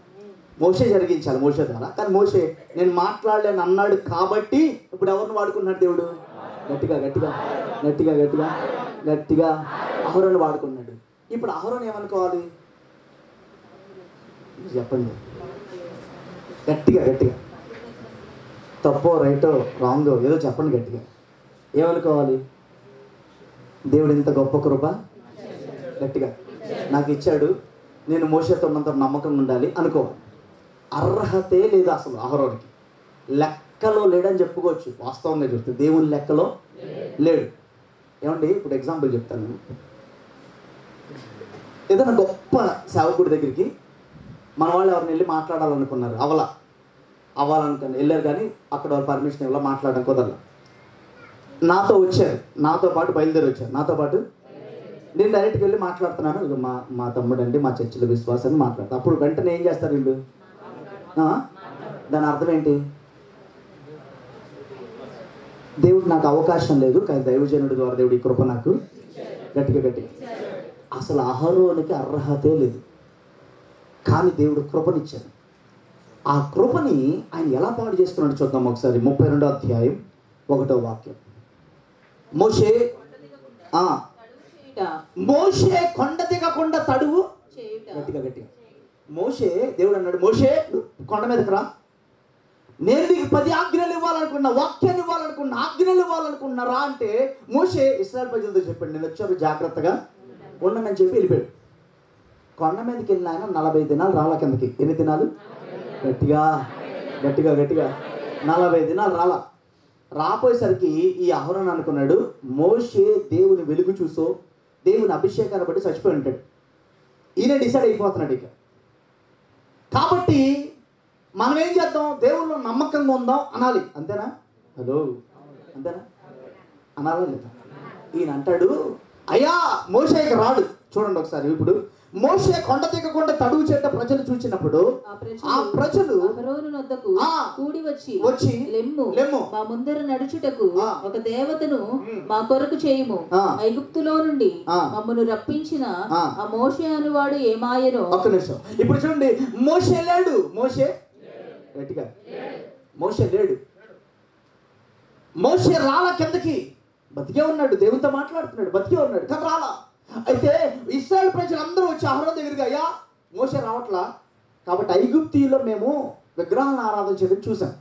మోషే జరిగించాలి మోషే ద్వారా, కానీ మోషే నేను మాట్లాడలేను అన్నాడు కాబట్టి ఇప్పుడు ఎవరిని వాడుకున్నాడు దేవుడు? గట్టిగా గట్టిగా గట్టిగా గట్టిగా గట్టిగా అహరోను వాడుకున్నాడు. ఇప్పుడు అహరోను ఏమనుకోవాలి చెప్పండి, గట్టిగా గట్టిగా. తప్పో రైటో రాంగో ఏదో చెప్పండి గట్టిగా. ఏమనుకోవాలి? దేవుడు ఇంత గొప్ప కృప గట్టిగా నాకు ఇచ్చాడు, నేను మోషేతో ఉన్నంత నమ్మకంగా ఉండాలి అనుకోవాలి. అర్హతే లేదు అసలు అహరోనుకి, లెక్కలో లేడని చెప్పుకోవచ్చు. వాస్తవంగా చెప్తే దేవుని లెక్కలో లేడు. ఏమండి ఇప్పుడు ఎగ్జాంపుల్ చెప్తాను. ఏదైనా గొప్ప సేవకుడి దగ్గరికి మన వాళ్ళు ఎవరిని వెళ్ళి మాట్లాడాలనుకున్నారు, అవ్వాలనుకుని వెళ్ళారు కానీ అక్కడ వాళ్ళు పర్మిషన్ ఇవ్వాల, మాట్లాడడం కుదరల. నాతో వచ్చారు, నాతో పాటు బయలుదేరి వచ్చారు, నాతో పాటు నేను డైరెక్ట్గా వెళ్ళి మాట్లాడుతున్నాను. ఇక మా తమ్ముడు అండి, మా చర్చిల విశ్వాసాన్ని మాట్లాడతాను. అప్పుడు వెంటనే ఏం చేస్తారు వీళ్ళు? దాని అర్థం ఏంటి? దేవుడు నాకు అవకాశం లేదు, కానీ దైవజనుడి ద్వారా దేవుడు ఈ కృప నాకు గట్టిగా గట్టిగా. అసలు అహరోనుకి అర్హతే లేదు, కానీ దేవుడు కృపనిచ్చాడు. ఆ కృపని ఆయన ఎలా పాడు చేసుకున్నాడు చూద్దాం ఒకసారి. 32వ అధ్యాయం 1వ వాక్యం. మోషే కొండ దిగకుండా తడువు గట్టిగా గట్టిగా. మోషే దేవుడు అన్నాడు, మోషే కొండ మీదకి రా, నేను నీకు 10 ఆజ్ఞలు ఇవ్వాలనుకున్నా, వాక్యాలు ఇవ్వాలనుకున్నా, ఆజ్ఞలు ఇవ్వాలనుకున్నా రా అంటే మోషే ఇశ్రాయేలు ప్రజలతో చెప్పాడు, నేను వచ్చాను జాగ్రత్తగా ఉండమని చెప్పి వెళ్ళిపోయాడు. కొండ మీదకి వెళ్ళిన ఆయన 40 దినాలు రాళ్ళ కిందకి. ఎన్ని దినాలు? గట్టిగా గట్టిగా గట్టిగా 40 దినాలు రాపోయేసరికి ఈ అహరోను అనుకున్నాడు, మోషే దేవుని వెలుగు చూసో దేవుని అభిషేకాన్ని బట్టి చచ్చిపోయి ఉంటాడు, ఈయన డిసైడ్ అయిపోతున్నాడు ఇక. కాబట్టి మనం ఏం చేద్దాం? దేవుళ్ళు నమ్మకంగా ఉందాం అనాలి, అంతేనా? హలో అంతేనా? అనాలా లేదా? ఈయన అంటాడు, అయ్యా మోషేకి రాడు. చూడండి ఒకసారి, ఇప్పుడు మోషే కొండ దిగకుండా తడువు చేట ప్రజలు చూసినప్పుడు ఆ ప్రజలు కూడి వచ్చి లెమ్ము మా ముందర నడుచుటకు ఒక దేవతను మా కొరకు చేయుము, ఐగుప్తులో నుండి మమ్మను రప్పించిన ఆ మోషే అనువాడు ఏమాయనో. ఒక్క నిమిషం, ఇప్పుడు చూడండి, మోషే లేడు, మోషే గట్టిగా మోషే లేడు. మోషే రాళ్ళ కిందకి బతికే ఉన్నాడు, దేవునితో మాట్లాడుతున్నాడు, బతికే ఉన్నాడు, కానీ రాలా. అయితే ఇశ్రాయేలు ప్రజలందరూ వచ్చి అహరోను దగ్గరికి, అయ్యా మోషే రావట్లా, కాబట్టి ఐగుప్తీలో మేము విగ్రహాలను ఆరాధన చేయడం చూసాం,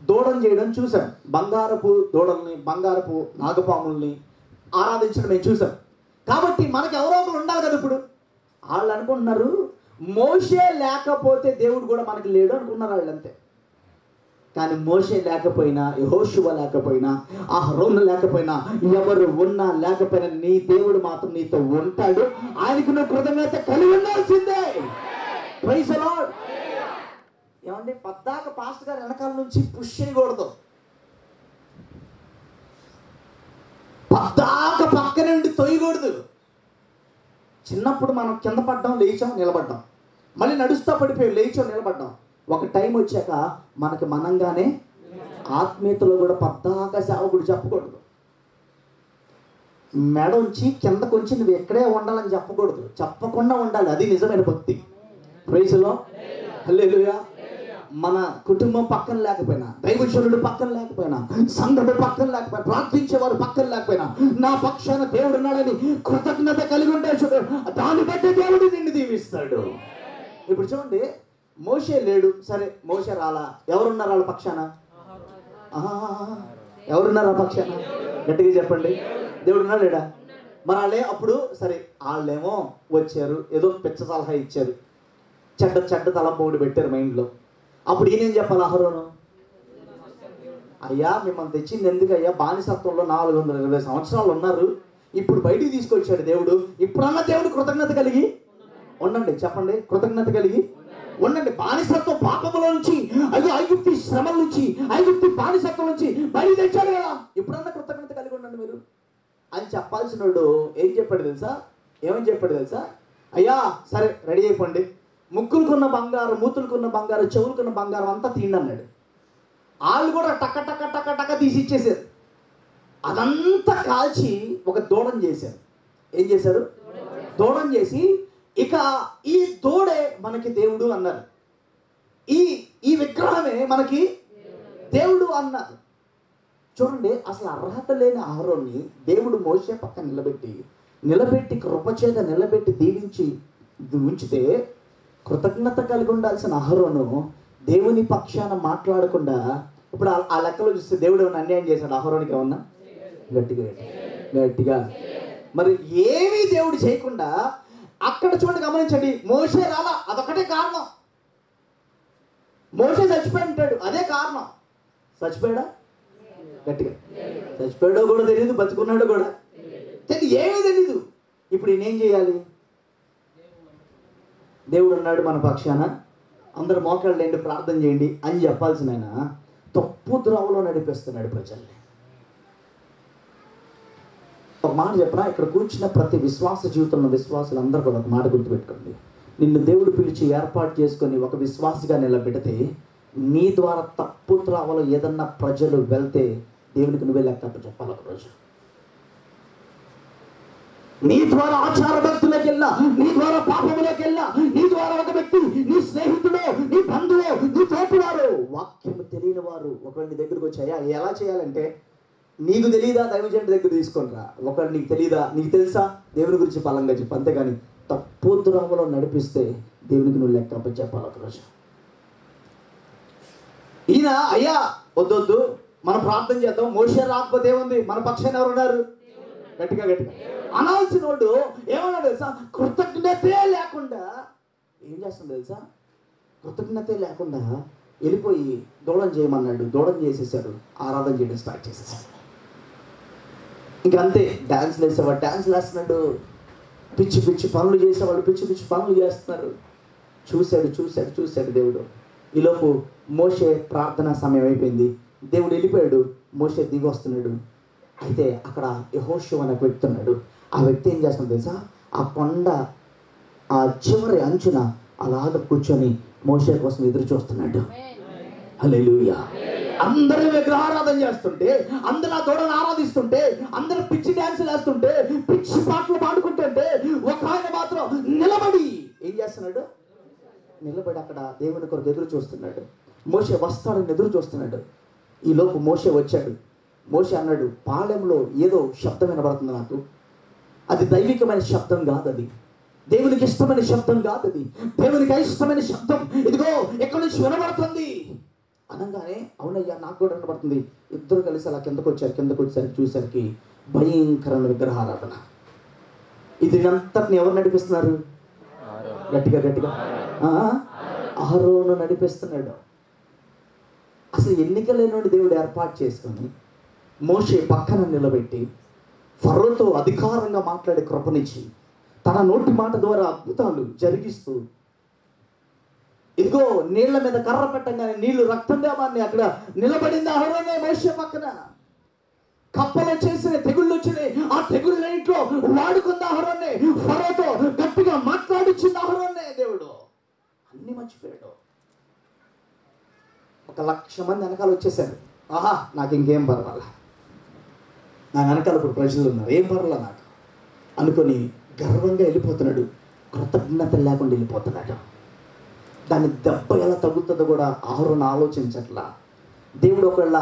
దూడం చేయడం చూసాం, బంగారపు దూడల్ని బంగారపు నాగపాముల్ని ఆరాధించడం మేము చూసాం, కాబట్టి మనకు ఎవరో ఒకరు ఉండాలి కదా. ఇప్పుడు వాళ్ళు అనుకుంటున్నారు మోషే లేకపోతే దేవుడు కూడా మనకు లేడు అనుకున్నారు వాళ్ళు, అంతే. కానీ మోషే లేకపోయినా, యెహోషువ లేకపోయినా, అహరోను లేకపోయినా, ఎవరు ఉన్నా లేకపోయినా నీ దేవుడు మాత్రం నీతో ఉంటాడు. ఆయనకు నువ్వు కృతజ్ఞత కలిగి ఉండాల్సిందే. Praise the Lord. ఏమంటే పద్దాక పాస్టర్ గారు వెనకాల నుంచి పుష్ చేయకూడదు, పద్దాక పక్కనే ఉండి తొయ్యకూడదు. చిన్నప్పుడు మనం కింద పడ్డాం, లేచాం, నిలబడ్డాం, మళ్ళీ నడుస్తా పడిపోయాం, లేచాం, నిలబడ్డాం. ఒక టైం వచ్చాక మనకి మనంగానే ఆత్మీయతలో కూడా పద్దాక సేవకుడు చెప్పకూడదు, మెడ ఉంచి కిందకొంచి నువ్వు ఎక్కడే ఉండాలని చెప్పకూడదు, చెప్పకుండా ఉండాలి. అది నిజమైన భక్తి. Praise the lord. హల్లెలూయా. మన కుటుంబం పక్కన లేకపోయినా, దైవజనుడు పక్కన లేకపోయినా, సంఘుడు పక్కన లేకపోయినా, ప్రార్థించేవారు పక్కన లేకపోయినా, నా పక్షాన దేవుడు ఉన్నాడని కృతజ్ఞత కలిగి ఉంటే చూడు, దాన్ని బట్టి దేవుడు నిన్ను దీవిస్తాడు. ఇప్పుడు చూడండి, మోషే లేడు, సరే మోషే రాలా, ఎవరున్నారు వాళ్ళ పక్షాన? ఎవరున్నారు ఆ పక్షాన? గట్టిగా చెప్పండి. దేవుడు ఉన్నాడు లేడా? మరి వాళ్ళే అప్పుడు సరే, వాళ్ళేమో వచ్చారు, ఏదో పిచ్చ సలహా ఇచ్చారు, చెడ్డ తలంపోటు పెట్టారు మైండ్లో. అప్పుడు ఈయనేం చెప్పాలి అహరోను? అయ్యా మిమ్మల్ని తెచ్చింది ఎందుకు అయ్యా? బానిసత్వంలో 420 సంవత్సరాలు ఉన్నారు, ఇప్పుడు బయటికి తీసుకొచ్చాడు దేవుడు. ఇప్పుడన్నా దేవుడు కృతజ్ఞత కలిగి ఉండండి. చెప్పండి, కృతజ్ఞత కలిగి ఉండండి. బానిసత్వం పాపముల నుంచి, అది ఐగుప్తి శ్రమల నుంచి, ఐగుప్తి బానిసత్వం నుంచి బయటికి తెచ్చాడు కదా, ఇప్పుడన్నా కృతజ్ఞత కలిగి ఉండండి మీరు అని చెప్పాల్సిన వాడు ఏం చెప్పాడు తెలుసా? ఏమని చెప్పాడు తెలుసా? అయ్యా సరే రెడీ అయిపోండి, ముక్కులకున్న బంగారం, మూతులకున్న బంగారం, చెవులకున్న బంగారం అంతా తీయండి అన్నాడు. వాళ్ళు కూడా టక్క టక్క టక్క టక్క తీసి ఇచ్చేసారు. అదంతా కాల్చి ఒక దూడం చేశారు. ఏం చేశారు? దూడం చేసి ఇక ఈ దూడే మనకి దేవుడు అన్నారు, ఈ విగ్రహమే మనకి దేవుడు అన్నారు. చూడండి, అసలు అర్హత లేని అహరోన్ని దేవుడు మోషే పక్కన నిలబెట్టి కృపచేత నిలబెట్టి దీవించి ఉంచితే, కృతజ్ఞత కలిగి ఉండాల్సిన అహరోను దేవుని పక్షాన మాట్లాడకుండా, ఇప్పుడు ఆ లెక్కలో చూస్తే దేవుడు ఏమైనా అన్యాయం చేశాడు అహరోనికి? ఏమన్నా? గట్టిగా మరి ఏమీ దేవుడు చేయకుండా అక్కడ చూడండి, గమనించండి, మోషే రాలా, అదొకటే కారణం. మోషే చచ్చిపోయి ఉంటాడు, అదే కారణం. చచ్చిపోయాడా? గట్టిగా చచ్చిపోయాడో కూడా తెలియదు, బతుకున్నాడో కూడా తెలియదు, ఏమీ తెలీదు. ఇప్పుడు ఈయనేం చేయాలి? దేవుడు అన్నాడు మన పక్షాన, అందరు మోకాళ్ళు లేండి, ప్రార్థన చేయండి అని చెప్పాల్సిన ఆయన తప్పు ద్రోవలో నడిపిస్తున్నాడు ప్రజల్ని. ఒక మాట చెప్పరా, ఇక్కడ కూర్చున్న ప్రతి విశ్వాస జీవితంలో విశ్వాసులు అందరూ కూడా ఒక మాట గుర్తుపెట్టుకోండి. నిన్ను దేవుడు పిలిచి ఏర్పాటు చేసుకొని ఒక విశ్వాసిగా నిలబెడితే, నీ ద్వారా తప్పు త్రావలో ఏదన్నా ప్రజలు వెళ్తే దేవునికి నువ్వే లెక్క చెప్పాలి. ఒకరోజు నీ ద్వారా ఆచార భక్తులకు వెళ్ళినా, నీ ద్వారా పాపములకు వెళ్ళినా, నీ ద్వారా ఒక వ్యక్తి, నీ స్నేహితుడు, నీ బంధువు, నీ తోటివారు, వాక్యం తెలియని వారు ఒకవేళ నీ దగ్గరకు వచ్చాయా, ఎలా చేయాలంటే, నీకు తెలియదా దైవజనుడి దగ్గర తీసుకుంటా, ఒకవేళ నీకు తెలియదా, నీకు తెలుసా దేవుని గురించి బలంగా చెప్పు, అంతేగాని తప్పు ద్రోవలో నడిపిస్తే దేవునికి నువ్వు లెక్క చెప్పాలి ఒకరోజు. ఈయన అయ్యా వద్దొద్దు మనం ప్రార్థన చేద్దాం, మోషే రాకపోతే ఏముంది, మన పక్షాన్ని ఎవరున్నారు? గట్టిగా అనాల్సిన వాడు ఏమన్నాడు తెలుసా? కృతజ్ఞతే లేకుండా ఏం చేస్తుంది తెలుసా? కృతజ్ఞతే లేకుండా వెళ్ళిపోయి దూడం చేయమన్నాడు. దూడం చేసేసాడు, ఆరాధన చేయడం స్టార్ట్ చేసేసాడు. ఇంకా అంతే, డ్యాన్స్లు వేసేవాడు డ్యాన్స్లు వేస్తున్నాడు, పిచ్చి పిచ్చి పనులు చేసేవాడు పిచ్చి పిచ్చి పనులు చేస్తున్నారు. చూశాడు దేవుడు. ఈలోపు మోషే ప్రార్థనా సమయం అయిపోయింది, దేవుడు వెళ్ళిపోయాడు, మోషే దిగి వస్తున్నాడు. అయితే అక్కడ యెహోషువ అనే వ్యక్తి ఉన్నాడు. ఆ వ్యక్తి ఏం చేస్తున్నాడు తెలుసా? ఆ కొండ ఆ చివరి అంచున అలాగ కూర్చొని మోషే కోసం ఎదురు చూస్తున్నాడు. హల్లెలూయా. అందరూ విగ్రహారాధన చేస్తుంటే, అందరూ ఆ దూడను ఆరాధిస్తుంటే, అందరూ పిచ్చి డ్యాన్సులు వేస్తుంటే, పిచ్చి పాటలు పాడుకుంటుంటే, ఒక ఆయన మాత్రం నిలబడి ఏం చేస్తున్నాడు? నిలబడి అక్కడ దేవుని కొరకు ఎదురు చూస్తున్నాడు. మోషే వస్తాడని ఎదురు చూస్తున్నాడు. ఈలోపు మోషే వచ్చాడు. మోషే అన్నాడు, పాళెంలో ఏదో శబ్దం వినబడుతుంది నాకు, అది దైవికమైన శబ్దం కాదు, అది దేవునికి ఇష్టమైన శబ్దం కాదు, అది దేవునికి అయిష్టమైన శబ్దం ఇదిగో ఎక్కడి నుంచి వినబడుతుంది అనగానే, అవునయ్యా నాకు కూడా వినబడుతుంది. ఇద్దరు కలిసి అలా కిందకు వచ్చేసరికి చూసరికి భయంకరమైన విగ్రహారాధన. ఇది అంతటిని ఎవరు నడిపిస్తున్నారు? గట్టిగా అహరోను నడిపిస్తున్నాడు. అసలు ఎన్నిక లేని దేవుడు ఏర్పాటు చేసుకొని మోషే పక్కన నిలబెట్టి ఫరోతో అధికారంగా మాట్లాడే కృపనిచ్చి తన నోటి మాట ద్వారా అద్భుతాలు జరిగిస్తూ, ఇదిగో నీళ్ల మీద కర్ర పెట్టంగానే నీళ్లు రక్తంగా మారినాయి. అక్కడ నిలబడింది అహరోనే మోషే పక్కన. కప్పలు వచ్చేసిన తెగుళ్ళు వచ్చినాయి, ఆ తెగుళ్ళన్నింటిలో వాడుకున్న అహరోనే. ఫరోతో గట్టిగా మాట్లాడిచ్చింది అహరోనే. దేవుడు అన్ని మర్చిపోయాడు. 1,00,000 మంది వెనకాల వచ్చేసారు. ఆహా నాకు ఇంకేం పర్వాలా, నా వెనకాల ఇప్పుడు ప్రజలు ఉన్నారు, ఏం పర్వాలా నాకు అనుకొని గర్వంగా వెళ్ళిపోతున్నాడు. కృతజ్ఞత లేకుండా వెళ్ళిపోతున్నాడు. దాని దెబ్బ ఎలా తగ్గుతుందో కూడా అహరోను ఆలోచించట్లా. దేవుడు ఒకవేళ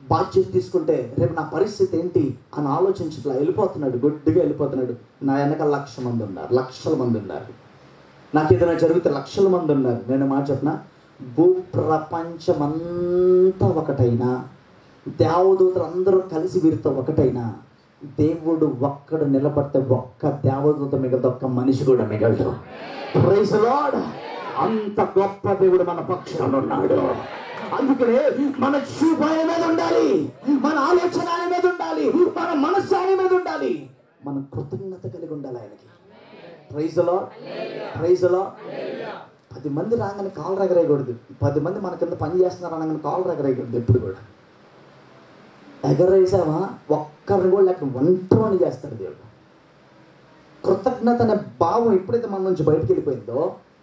బాధ్యత తీసుకుంటే రేపు నా పరిస్థితి ఏంటి అని ఆలోచించట్లా. వెళ్ళిపోతున్నాడు, గుడ్డిగా వెళ్ళిపోతున్నాడు. నా వెనకాల 1,00,000 మంది ఉన్నారు, లక్షల మంది ఉన్నారు. నాకు ఏదైనా జరిగితే లక్షల మంది ఉన్నారు. నేను మాట చెప్పిన, భూప్రపంచమంతా ఒకటైనా దేవదూతలు అందరూ కలిసి వీరితో ఒకటైనా దేవుడు ఒక్కడు నిలబడితే ఒక్క దేవదూత మిగలదు, ఒక్క మనిషి కూడా మిగలదు. Praise the Lord. అంత గొప్ప దేవుడు మన పక్షాన ఉన్నాడు. అందుకనే మన చూపు ఆయన మీద ఉండాలి, మన ఆలోచన ఆయన మీద ఉండాలి, మన మనస్సు ఆయన మీద ఉండాలి, మనం కృతజ్ఞత కలిగి ఉండాలి ఆయనకి. Praise the Lord. Praise the Lord. 10 మంది రాగానే కాలు ఎగరేయకూడదు. 10 మంది మన కింద పని చేస్తున్నారు అనగానే కాలు ఎగరేయకూడదు. ఎప్పుడు కూడా ఎగరేసామా ఒక్కరిని కూడా లేక ఒంటరిని చేస్తాడు దేవుడు. కృతజ్ఞత అనే భావం ఎప్పుడైతే మన నుంచి బయటకు వెళ్ళిపోయిందో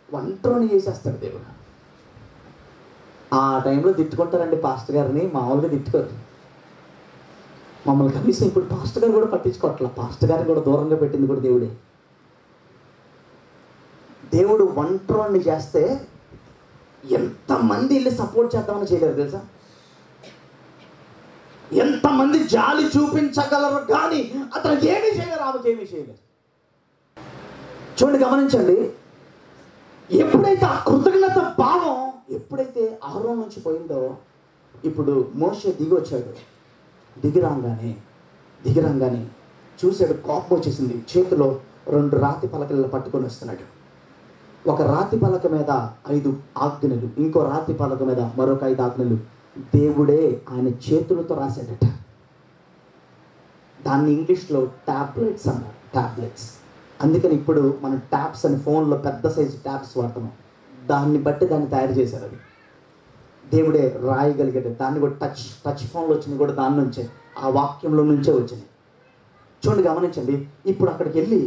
ఒంటరిని చేసేస్తాడు దేవుడు. ఆ టైంలో తిట్టుకుంటారండి పాస్టర్ గారిని, మామూలుగా తిట్టుకోరు. మమ్మల్ని కనీసం ఇప్పుడు పాస్టర్ గారు కూడా పట్టించుకోవట్లా. పాస్టర్ గారిని కూడా దూరంగా పెట్టింది కూడా దేవుడే. దేవుడు ఒంటరిని చేస్తే ఎంతమంది వెళ్ళి సపోర్ట్ చేద్దామని చేయలేరు తెలుసా? ఎంతమంది జాలి చూపించగలరు కానీ అతను ఏమీ చేయలేరు, ఆమెకి ఏమీ చేయలేరు. చూడండి, గమనించండి. ఎప్పుడైతే ఆ కృతజ్ఞత భావం ఎప్పుడైతే అహరోను నుంచి పోయిందో, ఇప్పుడు మోషే దిగి వచ్చాడు. దిగిరాగానే చూశాడు, కోపం వచ్చేసింది. చేతిలో 2 రాతి పలకలు పట్టుకొని వస్తున్నాడు. ఒక రాతి పలక మీద 5 ఆజ్ఞలు, ఇంకో రాతి పలక మీద మరొక 5 ఆజ్ఞలు దేవుడే ఆయన చేతులతో రాశాడట. దాన్ని ఇంగ్లీష్లో టాబ్లెట్స్ అన్నారు. టాబ్లెట్స్. అందుకని ఇప్పుడు మనం ట్యాబ్స్ అని ఫోన్లో పెద్ద సైజు ట్యాబ్స్ వాడుతున్నాం. దాన్ని బట్టి దాన్ని తయారు చేశారు. అది దేవుడే రాయగలిగాడు. దాన్ని కూడా టచ్ ఫోన్లో వచ్చింది కూడా దాని నుంచే, ఆ వాక్యంలో నుంచే వచ్చింది. చూడండి, గమనించండి. ఇప్పుడు అక్కడికి వెళ్ళి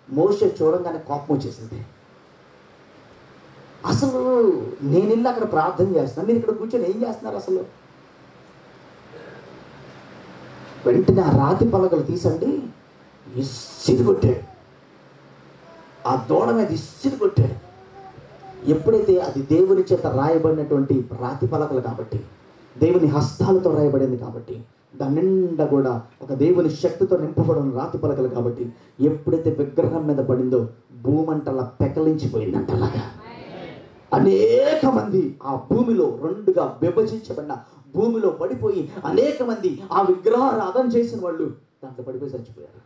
మోషే చూడంగానే కోపం వచ్చేసింది. అసలు నేను వెళ్ళి అక్కడ ప్రార్థన చేస్తున్నాను, మీరు ఇక్కడ కూర్చొని ఏం చేస్తున్నారు అసలు? వెంటనే ఆ రాతి పలకలు తీసండి ఇసిరి కొట్టాడు. ఆ దూడ మీద ఇసిరి కొట్టాడు. ఎప్పుడైతే అది దేవుని చేత రాయబడినటువంటి రాతి పలకలు కాబట్టి, దేవుని హస్తాలతో రాయబడింది కాబట్టి, దాని నిండా కూడా ఒక దేవుని శక్తితో నింపబడిన రాతి పలకలు కాబట్టి, ఎప్పుడైతే విగ్రహం మీద పడిందో భూమంటలా పెకలించిపోయిందంటలాగా. అనేక మంది ఆ భూమిలో 2గా విభజించబడిన భూమిలో పడిపోయి అనేక మంది ఆ విగ్రహారాధన చేసిన వాళ్ళు దాంట్లో పడిపోయి చచ్చిపోయారు.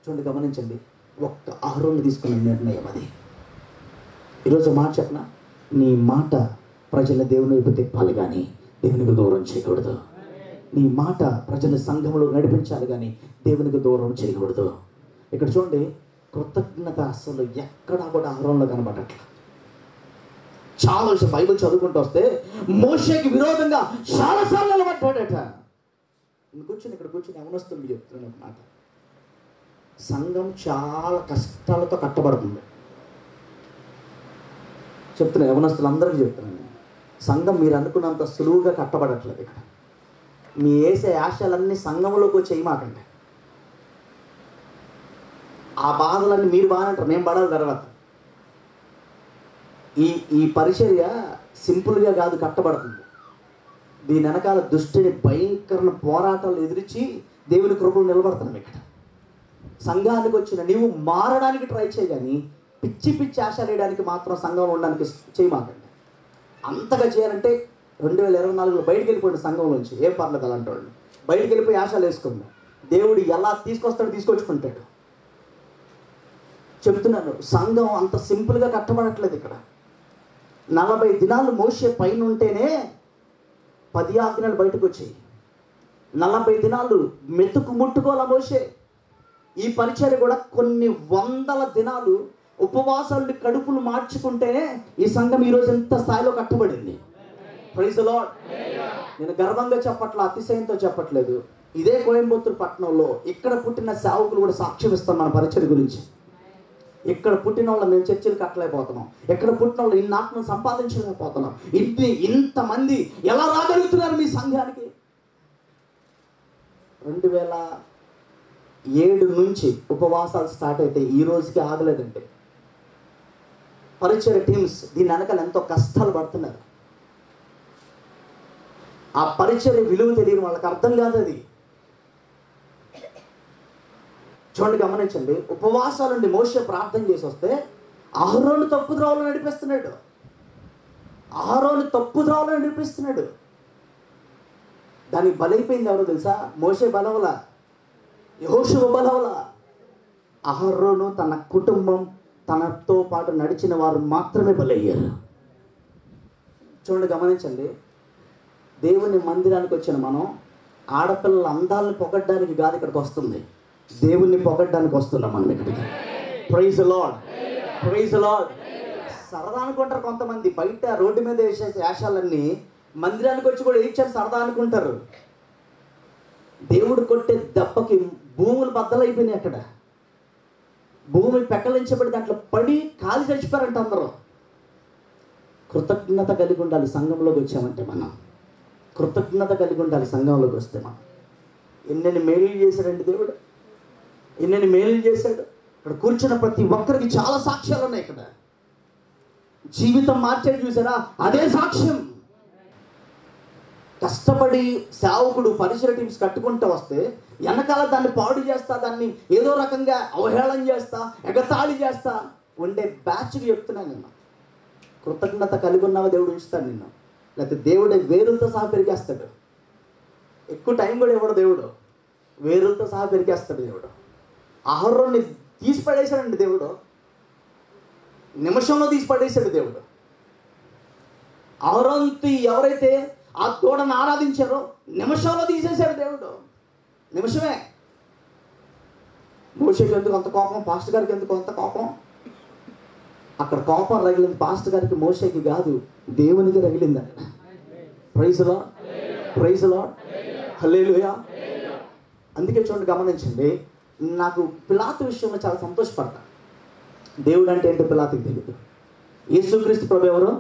చూడండి, గమనించండి. ఒక్క అహరోను తీసుకున్న నిర్ణయం అది. ఈరోజు మాట చెప్పనా, నీ మాట ప్రజల దేవుని వైపు తిప్పాలి కానీ దేవునికి దూరం చేయకూడదు. నీ మాట ప్రజల సంఘంలో నడిపించాలి కానీ దేవునికి దూరం చేయకూడదు. ఇక్కడ చూడండి, కృతజ్ఞత అసలు ఎక్కడా కూడా అహరోనులో కనబడట్లా. చాలా విషయం బైబిల్ చదువుకుంటూ వస్తే మోషేకి విరోధంగా చాలాసార్లు నిలబడ్డాడట. ఇక్కడ కూర్చొని యవనస్తులు చెప్తున్నాను ఒక మాట. సంఘం చాలా కష్టాలతో కట్టబడుతుంది. చెప్తున్నాను, యవనస్తులందరికీ చెప్తున్నాను. సంఘం మీరు అనుకున్నంత సులువుగా కట్టబడట్లేదు. ఇక్కడ మీ వేసే ఆశలన్నీ సంఘంలోకి వచ్చి చేయమాకండి. ఆ బాధలన్నీ మీరు బాగానంటారు, నేను పడాలి తర్వాత. ఈ పరిచర్య సింపుల్గా కాదు కట్టబడుతుంది. దీని వెనకాల దుష్టుని భయంకరమైన పోరాటాలు ఎదిరించి దేవుని కృపను నిలబడుతున్నాం. ఇక్కడ సంఘానికి వచ్చిన నీవు మారడానికి ట్రై చేయగాని పిచ్చి ఆశలు వేయడానికి మాత్రం సంఘంలో ఉండడానికి చేయమాకండి. అంతగా చేయాలంటే 2024లో బయటికి వెళ్ళిపోయిన సంఘం నుంచి ఏం పర్లేదు అలాంటి వాళ్ళు బయటికి వెళ్ళిపోయి ఆశలు వేసుకుందాం. దేవుడు ఎలా తీసుకొస్తాడో తీసుకొచ్చుకుంటాడు. చెప్తున్నాను, సంఘం అంత సింపుల్గా కట్టబడట్లేదు. ఇక్కడ 40 దినాలు మోషే పైన ఉంటేనే 10 ఆజ్ఞలు బయటకు వచ్చాయి. 40 దినాలు మెతుకు ముట్టుకోవాల మోషే. ఈ పరిచర్య కూడా కొన్ని 100 దినాలు ఉపవాసాలు కడుపులు మార్చుకుంటేనే ఈ సంఘం ఈరోజు ఎంత స్థాయిలో కట్టబడింది. Praise the lord. నేను గర్వంగా చెప్పట్లా, అతిశయంతో చెప్పట్లేదు. ఇదే కోయంబత్తూరు పట్టణంలో ఇక్కడ పుట్టిన సేవకులు కూడా సాక్ష్యం ఇస్తాం మన పరిచర్య గురించి. ఇక్కడ పుట్టిన వాళ్ళు మేము చర్చలు కట్టలేకపోతున్నాం. ఎక్కడ పుట్టిన వాళ్ళు ఇన్ని ఆత్మను సంపాదించలేకపోతున్నాం. ఇంతమంది ఎలా రాగలుగుతున్నారు మీ సంఘానికి? 2007 నుంచి ఉపవాసాలు స్టార్ట్ అయితే ఈ రోజుకి ఆగలేదండి. పరిచయ టీమ్స్ దీని వెనకాల ఎంతో కష్టాలు పడుతున్నారు. ఆ పరిచయ విలువ తెలియని వాళ్ళకి అర్థం కాదు అది. చూడండి, గమనించండి. ఉపవాసాల నుండి మోషే ప్రార్థన చేసి వస్తే అహరోను తప్పుద్రోవలో నడిపిస్తున్నాడు. దానికి బలైపోయింది ఎవరో తెలుసా? మోషే బలవలా, యెహోషువ బలవలా. అహరోను తన కుటుంబం, తనతో పాటు నడిచిన వారు మాత్రమే బలయ్యారు. చూడండి, గమనించండి. దేవుని మందిరానికి వచ్చిన మనం ఆడపిల్లల అందాలను పొగడ్డానికి కాదు ఇక్కడికి వస్తుంది, దేవుణ్ణి పొగడ్డానికి వస్తున్నాం మనం ఇక్కడికి. Praise Lord, praise Lord. సరదా అనుకుంటారు కొంతమంది, బయట రోడ్డు మీద వేసేసి వేషాలన్నీ మందిరానికి వచ్చి కూడా వేయించారు సరదా అనుకుంటారు. దేవుడు కొట్టే దెబ్బకి భూములు బద్దలైపోయినాయి. అక్కడ భూమి పెకలించబడి దాంట్లో పడి కాలి చచ్చిపోయారంట అందరూ. కృతజ్ఞత కలిగి ఉండాలి సంఘంలోకి వచ్చామంటే మనం. కృతజ్ఞత కలిగి ఉండాలి సంఘంలోకి వస్తే మనం. ఎన్నెన్ని మేలు చేశాడండి దేవుడు, ఎన్నెన్ని మేలు చేశాడు. ఇక్కడ కూర్చున్న ప్రతి ఒక్కరికి చాలా సాక్ష్యాలు ఉన్నాయి. ఇక్కడ జీవితం మార్చేది చూసారా, అదే సాక్ష్యం. కష్టపడి సేవకుడు పరిసర టీమ్స్ కట్టుకుంటూ వస్తే వెనకాల దాన్ని పాడు చేస్తా, దాన్ని ఏదో రకంగా అవహేళన చేస్తా, ఎగతాళి చేస్తా ఉండే బ్యాచ్కి చెప్తున్నాను నేను. కృతజ్ఞత కలిగి ఉన్నావా దేవుడు ఉంచుతాడు నిన్ను, లేకపోతే దేవుడే వేరులతో సహా పెరిగేస్తాడు. ఎక్కువ టైం కూడా ఇవ్వడు దేవుడు, వేరులతో సహా పెరిగేస్తాడు దేవుడు. అహరోన్ని తీసి పడేశాడండి దేవుడు, నిమిషంలో తీసి పడేశాడు దేవుడు. అహరోన్కి ఎవరైతే ఆ తోడను ఆరాధించారో నిమిషంలో తీసేశాడు దేవుడు, నిమిషమే. మోషేకి ఎందుకు అంత కోపం, పాస్టర్ గారికి ఎందుకు అంత కోపం? అక్కడ కోపం రగిలింది పాస్టర్ గారికి, మోషేకి కాదు, దేవునికి రగిలింది అక్కడ. ప్రైజ్ లార్డ్, ప్రైజ్ లార్డ్, హల్లెలూయా. అందుకే చూడండి, గమనించండి. నాకు పిలాతు విషయంలో చాలా సంతోషపడతా. దేవుడు అంటే ఏంటో పిలాతుకి తెలియదు, యేసుక్రీస్తు ప్రభు ఎవరో.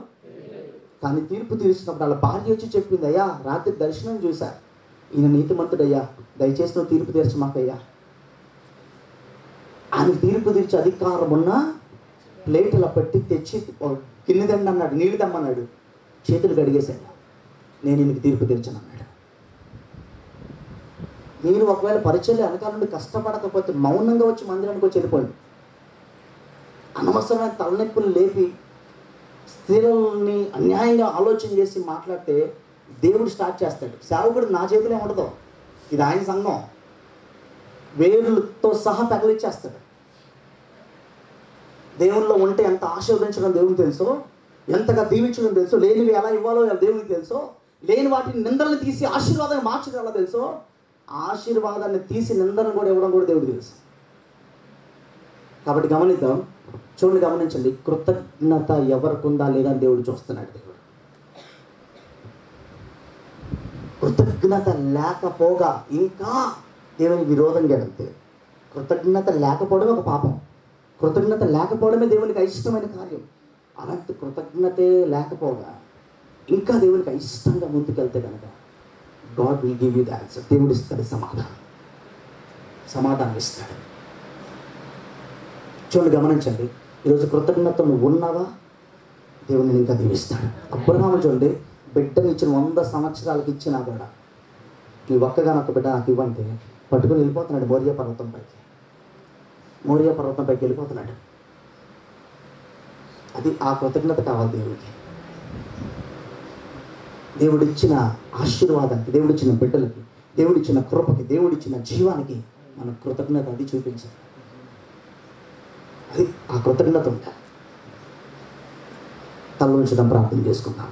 కానీ తీర్పు తీరుస్తున్నప్పుడు వాళ్ళ భార్య వచ్చి చెప్పింది, అయ్యా రాత్రి దర్శనం చూశా, ఈయన నీతిమంతుడయ్యా, దయచేసి నువ్వు తీర్పు తీర్చమాకయ్యా. ఆయన తీర్పు తీర్చి అధికారం ఉన్న ప్లేట్ ఇలా పెట్టి తెచ్చి గిన్నె దండి అన్నాడు, నీళ్ళు దమ్మన్నాడు, చేతులు కడిగేశాడు, నేను ఈయనకి తీర్పు తీర్చను అన్నాడు. మీరు ఒకవేళ పరిచయం వెనకాల నుండి కష్టపడకపోతే మౌనంగా వచ్చి మందిరానికి వచ్చి వెళ్ళిపోండి. అనవసరమైన తలనొప్పులు లేపి స్త్రీలని అన్యాయంగా ఆలోచన చేసి మాట్లాడితే దేవుడు స్టార్ట్ చేస్తాడు. సేవకుడు నా చేతిలో ఉండదు, ఇది ఆయన సంఘం, వేరులతో సహా తగిలిచ్చేస్తాడు. దేవుల్లో ఉంటే ఎంత ఆశీర్వదించడం దేవునికి తెలుసో, ఎంతగా దీవించడం తెలుసో, లేనివి ఎలా ఇవ్వాలో దేవునికి తెలుసో, లేని వాటిని నిందలను తీసి ఆశీర్వాదాన్ని మార్చడం ఎలా తెలుసో, ఆశీర్వాదాన్ని తీసి నిందలను కూడా ఇవ్వడం కూడా దేవుడికి తెలుసు. కాబట్టి గమనిద్దాం, చూడండి, గమనించండి. కృతజ్ఞత ఎవరికి ఉందా లేదా అని దేవుడు చూస్తున్నాడు. దేవుడు కృతజ్ఞత లేకపోగా ఇంకా దేవునికి విరోధంగా వెళ్తే, కృతజ్ఞత లేకపోవడమే ఒక పాపం, కృతజ్ఞత లేకపోవడమే దేవునికి అయిష్టమైన కార్యం. అలాంటి కృతజ్ఞతే లేకపోగా ఇంకా దేవునికి అయిష్టంగా ముందుకెళ్తే కనుక God will give you the answer. దేవుడు ఇస్తాడు సమాధానం ఇస్తాడు. చూడండి, గమనించండి. ఈరోజు కృతజ్ఞత నువ్వు ఉన్నావా, దేవుడిని ఇంకా దీవిస్తాడు. అబ్రహాము చూడండి, బిడ్డని ఇచ్చిన 100 సంవత్సరాలకి ఇచ్చినా కూడా, నీ ఒక్కగానొక్క బిడ్డ నాకు ఇవ్వంటే పట్టుకుని వెళ్ళిపోతున్నాడు మోరియా పర్వతంపైకి వెళ్ళిపోతున్నాడు. అది ఆ కృతజ్ఞత కావాలి దేవుడికి. దేవుడిచ్చిన ఆశీర్వాదానికి, దేవుడిచ్చిన బిడ్డలకి, దేవుడిచ్చిన కృపకి, దేవుడిచ్చిన జీవానికి మన కృతజ్ఞత అది చూపించాలి. అది ఆ కృతజ్ఞత ఉంటాయి. తల ఉంచుదాం, ప్రార్థన చేసుకుందాం.